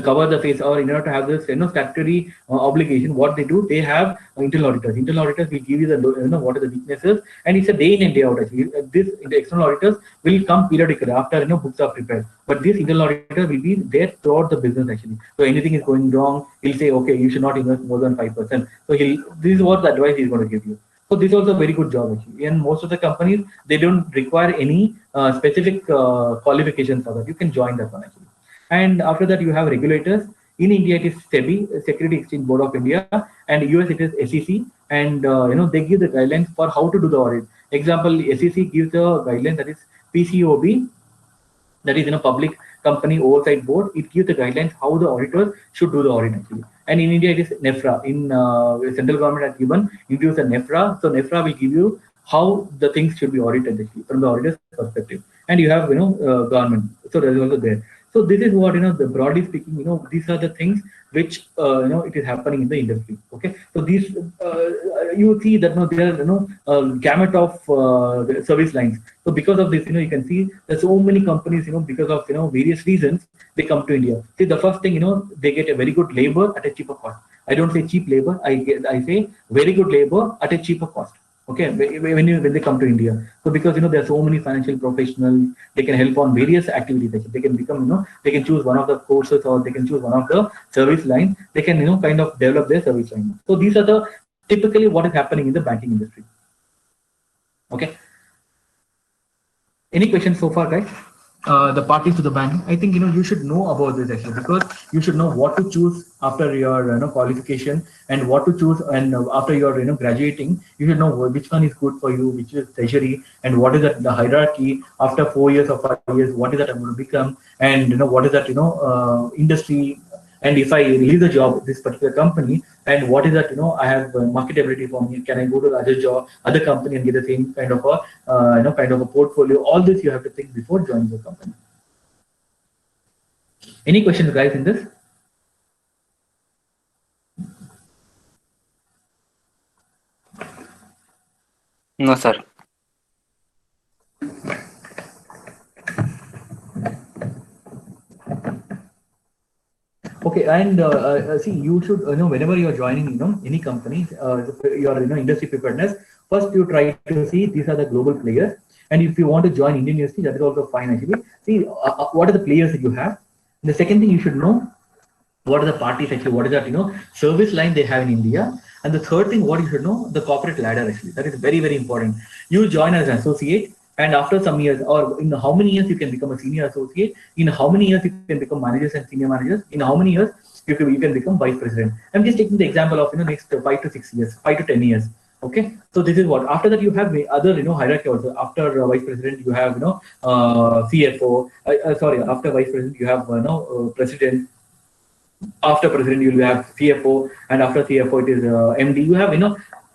cover the face, or in order to have this statutory obligation, what they do, they have internal auditors. Internal auditors will give you the what are the weaknesses, and it's a day in and day out actually. The external auditors will come periodically after books are prepared, but this internal auditor will be there throughout the business actually. So anything is going wrong, he'll say, okay, you should not invest more than 5%. So this is what the advice he's going to give you. So this is also a very good job actually. And most of the companies, they don't require any specific qualifications for that. You can join that one actually. And after that, you have regulators. In India, it is SEBI, Security Exchange Board of India, and US it is SEC. And they give the guidelines for how to do the audit. Example, SEC gives the guidelines, that is PCOB, that is public company oversight board. It gives the guidelines how the auditors should do the audit actually. And in India, it is NEFRA. In central government has given, introduced a NEFRA. So NEFRA will give you how the things should be audited actually, from the auditor's perspective. And you have government. So that is also there. So this is what broadly speaking, these are the things which it is happening in the industry. Okay, so these you see that there are gamut of service lines. So because of this, you can see there's so many companies, because of various reasons, they come to India. See, the first thing, they get a very good labor at a cheaper cost. I don't say cheap labor, I say very good labor at a cheaper cost. Okay, when they come to India. So because there are so many financial professionals, they can help on various activities. They can become, they can choose one of the courses, or they can choose one of the service lines. They can kind of develop their service line. So these are the typically what is happening in the banking industry. Okay. Any questions so far, guys? The parties to the banking, I think you should know about this actually, because you should know what to choose after your qualification, and what to choose, and after your graduating, you should know which one is good for you, which is treasury, and what is that the hierarchy after 4 years or 5 years, what is that I'm going to become, and what is that industry. And if I leave the job, this particular company, and what is that, I have marketability for me. Can I go to the other job, other company, and get the same kind of a, kind of a portfolio? All this you have to think before joining the company. Any questions, guys, in this? No, sir. Okay, and see, you should whenever you are joining any company, your industry preparedness, first you try to see these are the global players, and if you want to join Indian university, that is also fine actually. See what are the players that you have. And the second thing you should know, what are the parties actually, what is that service line they have in India. And the third thing, what you should know, the corporate ladder actually. That is very, very important. You join as an associate, and after some years, or in how many years you can become a senior associate, in how many years you can become managers and senior managers, in how many years you can become vice president. I'm just taking the example of next 5 to 6 years, 5 to 10 years. Okay, so this is what. After that, you have other hierarchy also. After vice president, you have CFO. Sorry, after vice president, you have president. After president, you will have CFO, and after CFO, it is MD. You have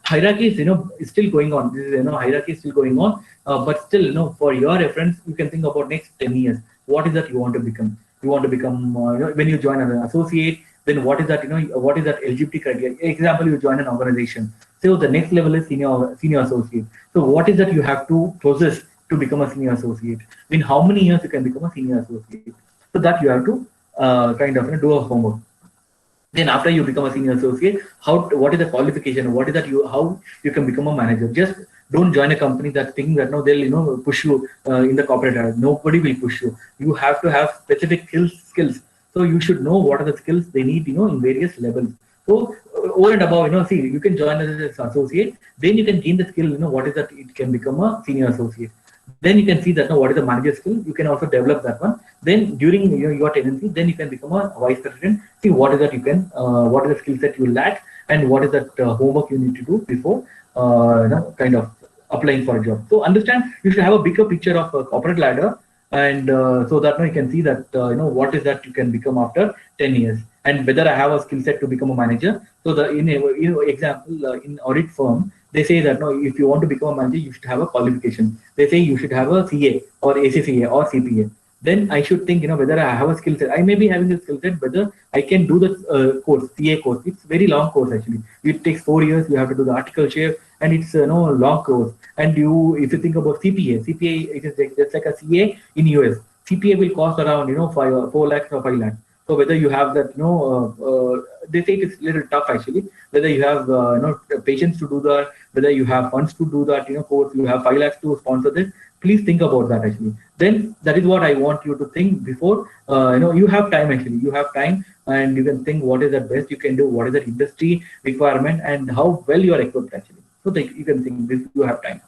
hierarchy is is still going on. This is hierarchy is still going on, but still for your reference, you can think about next 10 years. What is that you want to become? You want to become when you join as an associate. Then what is that what is that eligibility criteria? Example, you join an organization. So the next level is senior associate. So what is that you have to possess to become a senior associate? In how many years you can become a senior associate? So that you have to kind of do a homework. Then after you become a senior associate, what is the qualification? What is that how you can become a manager? Just don't join a company that thinking that they'll push you in the corporate area. Nobody will push you. You have to have specific skills. So you should know what are the skills they need in various levels. So over and above, see, you can join as an associate. Then you can gain the skill. What is that? It can become a senior associate. Then you can see that what is the manager skill. You can also develop that one. Then during your tenancy, then you can become a vice president. See what is that you can, what is the skill set you lack, and what is that homework you need to do before kind of applying for a job. So understand, you should have a bigger picture of a corporate ladder, and so that you can see that what is that you can become after 10 years, and whether I have a skill set to become a manager. So the example in audit firm, they say that if you want to become a manager, you should have a qualification. They say you should have a CA or ACCA or CPA. Then I should think whether I have a skill set. I may be having a skill set, whether I can do the course, CA course. It's very long course actually. It takes 4 years. You have to do the articleship, and it's long course. And if you think about CPA it is just like a CA in US. CPA will cost around 4 lakhs or 5 lakhs. So whether you have that, they say it's a little tough actually. Whether you have patience to do that, whether you have funds to do that, course, you have 5 lakhs to sponsor this. Please think about that actually. Then that is what I want you to think before. You have time actually. You have time, and you can think what is the best you can do, what is the industry requirement, and how well you are equipped actually. So you can think this. You have time.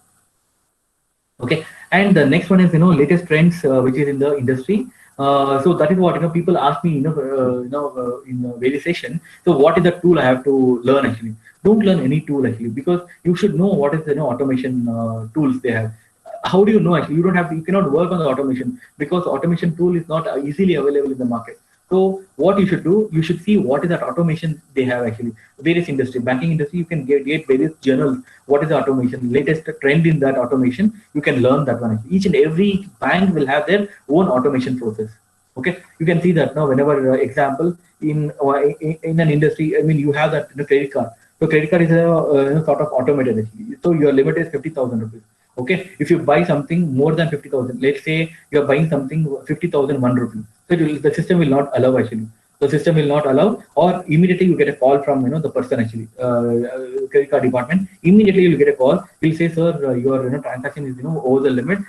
Okay, and the next one is latest trends which is in the industry. So that is what people ask me in various session. So what is the tool I have to learn actually? Don't learn any tool actually, because you should know what is automation tools they have. How do you know actually? You cannot work on the automation, because automation tool is not easily available in the market. So what you should do, you should see what is that automation they have actually. Various industry, banking industry, you can get various journals. What is the automation, latest trend in that automation? You can learn that one. Each and every bank will have their own automation process. Okay, you can see that now. Whenever example in an industry, I mean, you have that credit card. So credit card is a sort of automated actually. So your limit is 50,000 rupees. Okay, if you buy something more than 50,000, let's say you are buying something 50,001 rupees, so the system will not allow actually. The system will not allow, or immediately you get a call from the person actually, credit card department. Immediately you'll get a call. He'll say, sir, your transaction is over the limit.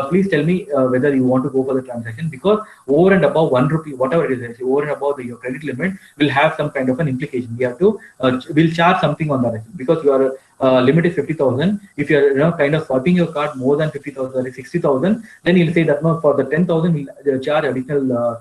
Please tell me whether you want to go for the transaction, because over and above 1 rupee, whatever it is, actually, over and above your credit limit will have some kind of an implication. We have to will charge something on that actually, because your limit is 50,000. If you're kind of swiping your card more than 50,000 or 60,000, then he'll say that no, for the 10,000 we'll charge additional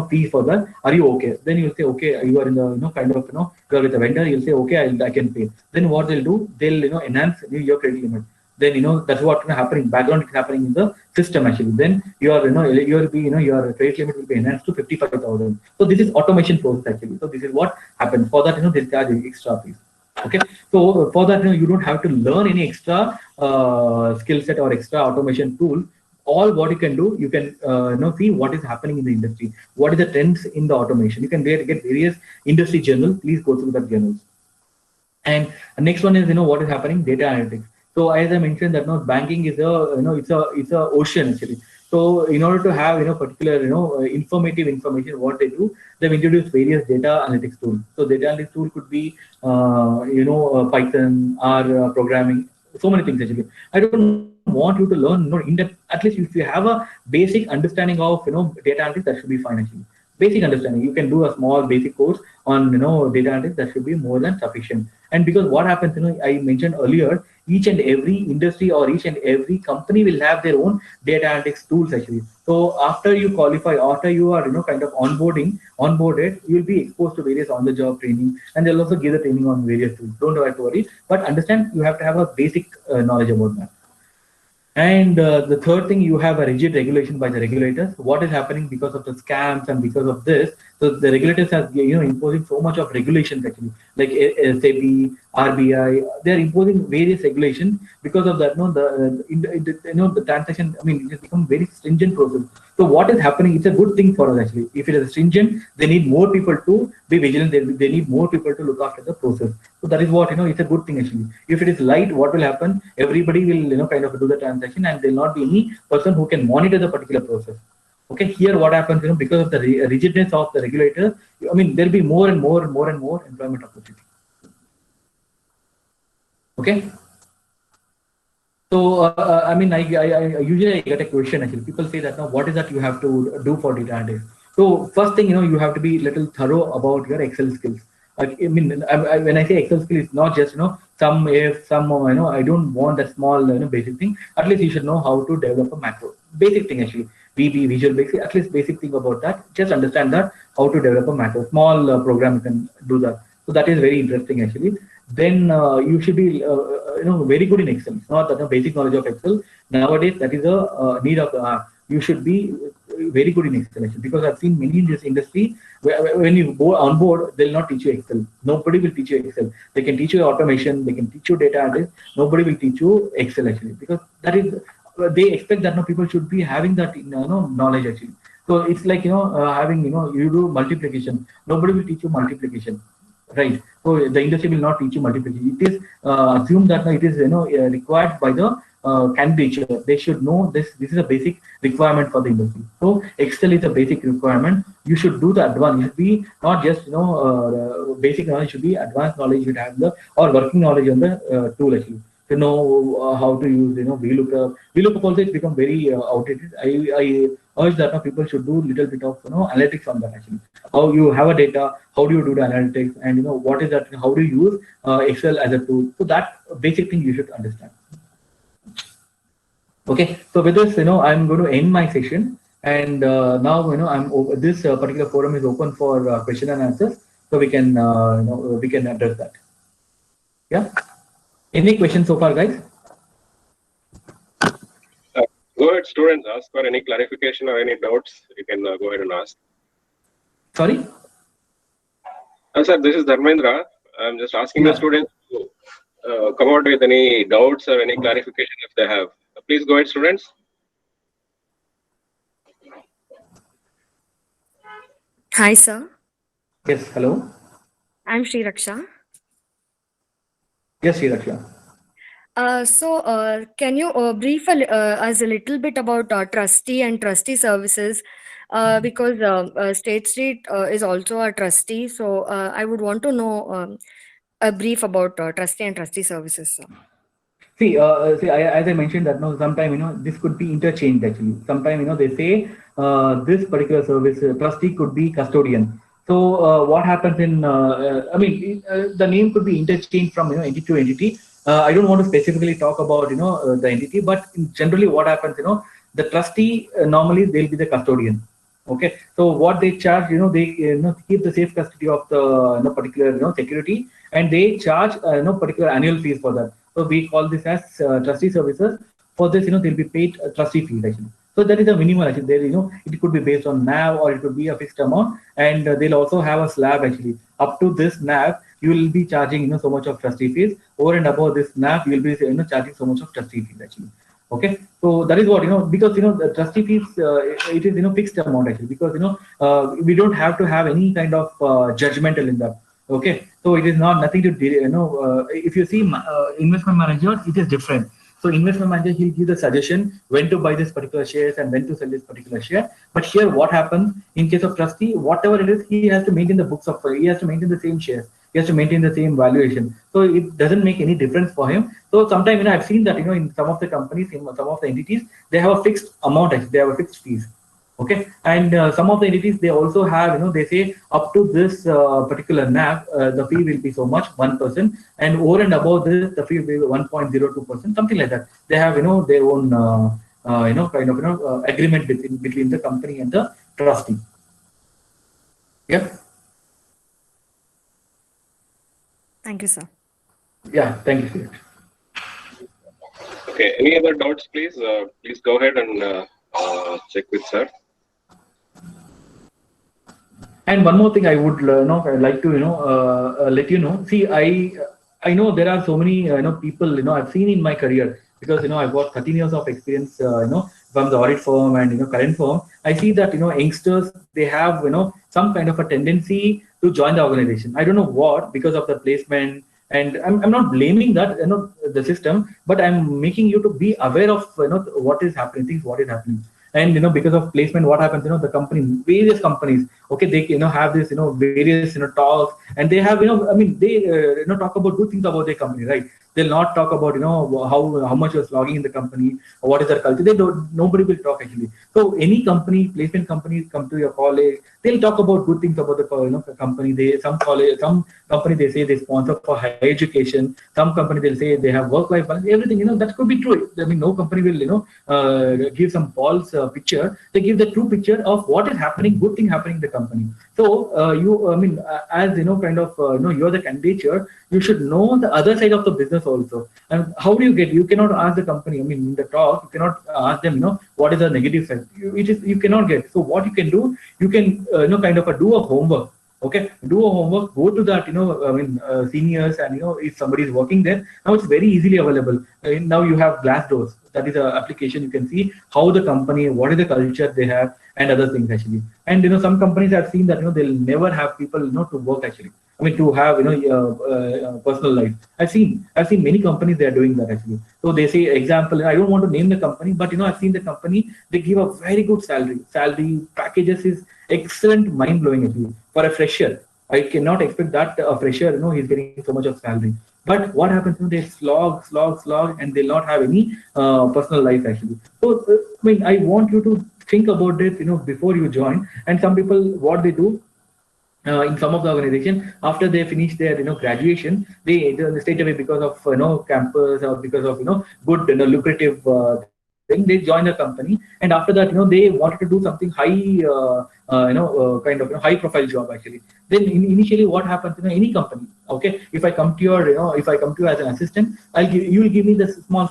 fee for that. Are you okay? Then you'll say okay. You are in the kind of you're with the vendor. You'll say okay, I can pay. Then what they'll do? They'll enhance your credit limit. Then that's what happening. Background is happening in the system actually. Then your your credit limit will be enhanced to 55,000. So this is automation process actually. So this is what happens. For that they'll charge extra fees. Okay, so for that you don't have to learn any extra skill set or extra automation tool. All what you can do, you can see what is happening in the industry, what is the trends in the automation. You can get various industry journals. Please go through that journals. And the next one is what is happening, data analytics. So as I mentioned that banking is it's a ocean actually. So in order to have particular informative information, what they do, they've introduced various data analytics tools. So data analytics tool could be Python or programming, so many things actually. I don't want you to learn in depth. At least if you have a basic understanding of data analytics, that should be fine actually. Basic understanding, you can do a small basic course on data analytics, that should be more than sufficient. And because what happens, I mentioned earlier, each and every industry or each and every company will have their own data analytics tools actually. So after you qualify, after you are kind of onboarded, you'll be exposed to various on-the-job training, and they'll also give the training on various tools. Don't have to worry, but understand you have to have a basic knowledge about that. And the third thing, you have a rigid regulation by the regulators. What is happening because of the scams and because of this? So the regulators are imposing so much of regulations actually, like SEBI, RBI. They are imposing various regulations. Because of that, the transaction, it has become very stringent process. So what is happening? It's a good thing for us actually. If it is stringent, they need more people to be vigilant. They need more people to look after the process. So that is what it's a good thing actually. If it is light, what will happen? Everybody will kind of do the transaction, and there will not be any person who can monitor the particular process. Okay, here what happens? Because of the rigidness of the regulator, there'll be more and more employment opportunity. Okay. So I usually get a question actually. People say that now, what is that you have to do for data analytics? So first thing, you have to be little thorough about your Excel skills. When I say Excel skill, it's not just some I don't want that small basic thing. At least you should know how to develop a macro. Basic thing actually. VB, Visual Basic, at least basic thing about that. Just understand that how to develop a macro. Small program you can do that. So that is very interesting actually. Then you should be very good in Excel. It's not that basic knowledge of Excel. Nowadays, that is a need of the hour. You should be very good in Excel actually, because I've seen many in this industry where when you go on board, they'll not teach you Excel. Nobody will teach you Excel. They can teach you automation, they can teach you data analysis. Nobody will teach you Excel actually, because that is they expect that people should be having that knowledge actually. So it's like having you do multiplication. Nobody will teach you multiplication. Right. So the industry will not teach you multiplication. It is assumed that it is required by the candidature. They should know this. This is a basic requirement for the industry. So Excel is a basic requirement. You should do the advanced. You should be not just basic knowledge. Should be advanced knowledge. You should have the or working knowledge on the tool actually. To know how to use VLOOKUP. VLOOKUP also has become very outdated. I urge that people should do little bit of analytics on that actually. How you have a data, how do you do the analytics, and what is that? How do you use Excel as a tool? So that basic thing you should understand. Okay. So with this, I'm going to end my session, and now I'm this particular forum is open for question and answers, so we can we can address that. Yeah. Any questions so far, guys? Go ahead, students, ask for any clarification or any doubts. You can go ahead and ask. Sorry? Sir, this is Dharmendra. I'm just asking the students to come out with any doubts or any clarification if they have. Please go ahead, students. Hi, sir. Yes, hello. I'm Sri Raksha. Yes, Srirakshya. Can you brief us a little bit about trustee and trustee services? Because State Street is also a trustee, so I would want to know a brief about trustee and trustee services. Sir. See, as I mentioned that, no, sometime, this could be interchanged actually. Sometime, they say this particular service trustee could be custodian. So what happens in, the name could be interchanged from, entity to entity. I don't want to specifically talk about, the entity, but generally what happens, the trustee, normally they'll be the custodian. Okay, so what they charge, they keep the safe custody of the particular security, and they charge particular annual fees for that. So we call this as trustee services. For this, they'll be paid trustee fees actually. So that is a minimal actually. There, it could be based on NAV or it could be a fixed amount, and they'll also have a slab actually. Up to this NAV, you will be charging so much of trustee fees. Over and above this NAV, you will be charging so much of trustee fees actually. Okay, so that is what because the trustee fees it is fixed amount actually, because we don't have to have any kind of judgmental in that. Okay, so it is nothing to if you see investment managers, it is different. So investment manager, he'll give the suggestion when to buy this particular shares and when to sell this particular share. But here, what happens in case of trustee, whatever it is, he has to maintain the books of, he has to maintain the same shares. He has to maintain the same valuation. So it doesn't make any difference for him. So sometimes, I've seen that, in some of the companies, in some of the entities, they have a fixed amount, actually, they have a fixed fees. Okay, and some of the entities, they also have, they say up to this particular NAV, the fee will be so much, 1%, and over and above this, the fee will be 1.02%, something like that. They have, their own, kind of, agreement between the company and the trustee. Yeah. Thank you, sir. Yeah, thank you. Okay, any other doubts, please? Please go ahead and check with sir. And one more thing I would I'd like to let you know. See, I know there are so many people I've seen in my career, because I've got 13 years of experience from the audit firm and current firm. I see that youngsters, they have some kind of a tendency to join the organization. I don't know what, because of the placement, and I'm not blaming that the system, but I'm making you to be aware of what is happening, what is happening. And because of placement, what happens, the company, various companies, okay, they have this various talks, and they have they talk about good things about their company, right? They'll not talk about how much you're slogging in the company, or what is their culture. Nobody will talk actually. So any company, placement companies, come to your college, they'll talk about good things about the company. Some company, they say they sponsor for higher education. Some company, they'll say they have work-life balance. Everything that could be true. I mean, no company will give some false picture. They give the true picture of what is happening, good thing happening in the company. So as kind of you're the candidature, you should know the other side of the business also. And how do you get? You cannot ask the company. I mean, in the talk, you cannot ask them. What is the negative side? You cannot get. So what you can do, you can kind of do a homework. Okay, do a homework. Go to that seniors, and if somebody is working there, now it's very easily available. Now you have Glassdoor. That is an application. You can see how the company, what is the culture they have, and other things actually. And some companies have seen that they'll never have people to work actually. I mean, to have personal life. I've seen many companies, they are doing that actually. So they say, example, I don't want to name the company, but I've seen the company, they give a very good salary packages is excellent, mind blowing actually. For a fresher, I cannot expect that a fresher he's getting so much of salary. But what happens? They slog, and they'll not have any personal life actually. So I want you to think about it before you join. And some people, what they do, in some of the organization, after they finish their graduation, they straight away, because of campus, or because of good lucrative thing, they join the company, and after that they wanted to do something high kind of high profile job actually. Then initially what happens in any company, okay, if I come to your if I come to you as an assistant, you will give me the small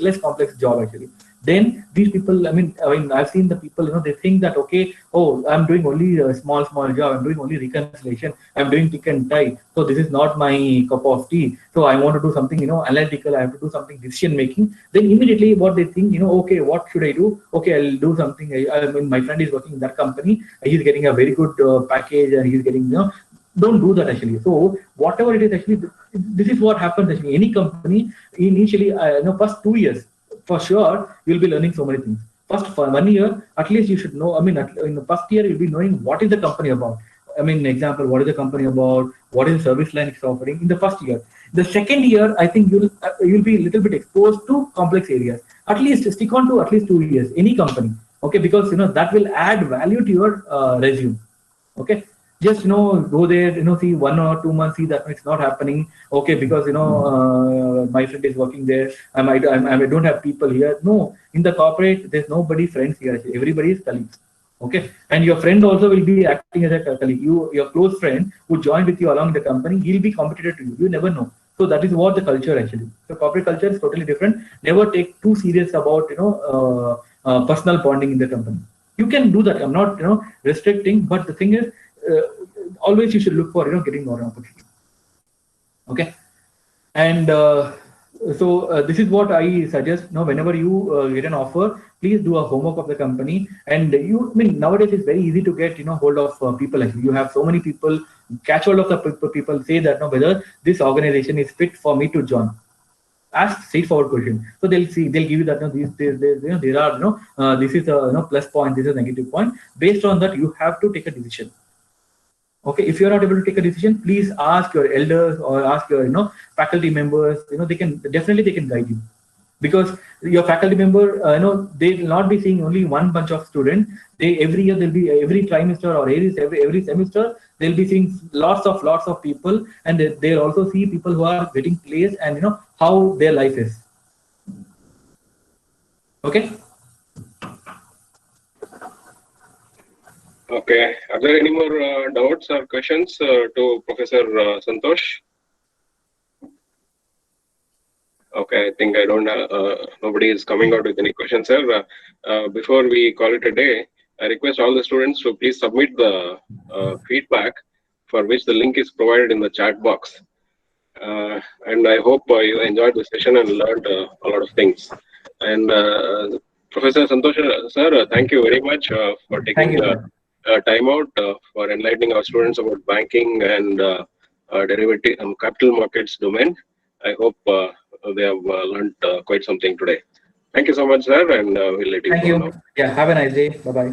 less complex job actually. Then these people, I mean, I've seen the people, they think that, okay, oh, I'm doing only a small job, I'm doing only reconciliation, I'm doing tick and tie, so this is not my cup of tea. So I want to do something, analytical, I have to do something decision making. Then immediately what they think, okay, what should I do? Okay, I'll do something. I mean, my friend is working in that company, he's getting a very good package, and he's getting, don't do that actually. So whatever it is actually, this is what happens actually. Any company initially, first 2 years for sure you'll be learning so many things. First for 1 year, at least you should know. I mean, in the first year you'll be knowing what is the company about. I mean, example, what is the company about? What is the service line it's offering in the first year? The second year, I think you'll be a little bit exposed to complex areas. At least stick on to at least 2 years, any company, okay? Because that will add value to your resume, okay? Just go there, see 1 or 2 months, see that it's not happening, okay? Because my friend is working there. I don't have people here. No, in the corporate, there's nobody friends here. Everybody is colleagues. Okay, and your friend also will be acting as a colleague. Your close friend who joined with you along the company, he'll be competitor to you. You never know. So that is what the culture actually. So corporate culture is totally different. Never take too serious about personal bonding in the company. You can do that. I'm not restricting, but the thing is, always you should look for getting more opportunity. Okay, and so this is what I suggest. Whenever you get an offer, please do a homework of the company. And nowadays it's very easy to get hold of people. Actually, you have so many people. Catch hold of the people. Say that whether this organization is fit for me to join. Ask straightforward question. So they'll give you that there are this is a plus point, this is a negative point. Based on that, you have to take a decision. Okay, if you're not able to take a decision, please ask your elders or ask your faculty members. They can guide you, because your faculty member they will not be seeing only one bunch of students. Every year they'll be every trimester or every semester they'll be seeing lots of people, and they'll also see people who are getting placed and how their life is. Okay. Okay. Are there any more doubts or questions to Professor Santosh? Okay, I think I don't. Nobody is coming out with any questions, sir. Before we call it a day, I request all the students to please submit the feedback, for which the link is provided in the chat box. And I hope you enjoyed the session and learned a lot of things. And Professor Santosh, sir, thank you very much for taking the time out for enlightening our students about banking and derivative and capital markets domain. I hope they have learned quite something today. Thank you so much, sir, and we'll let you go now. Yeah, have a nice day. Bye-bye.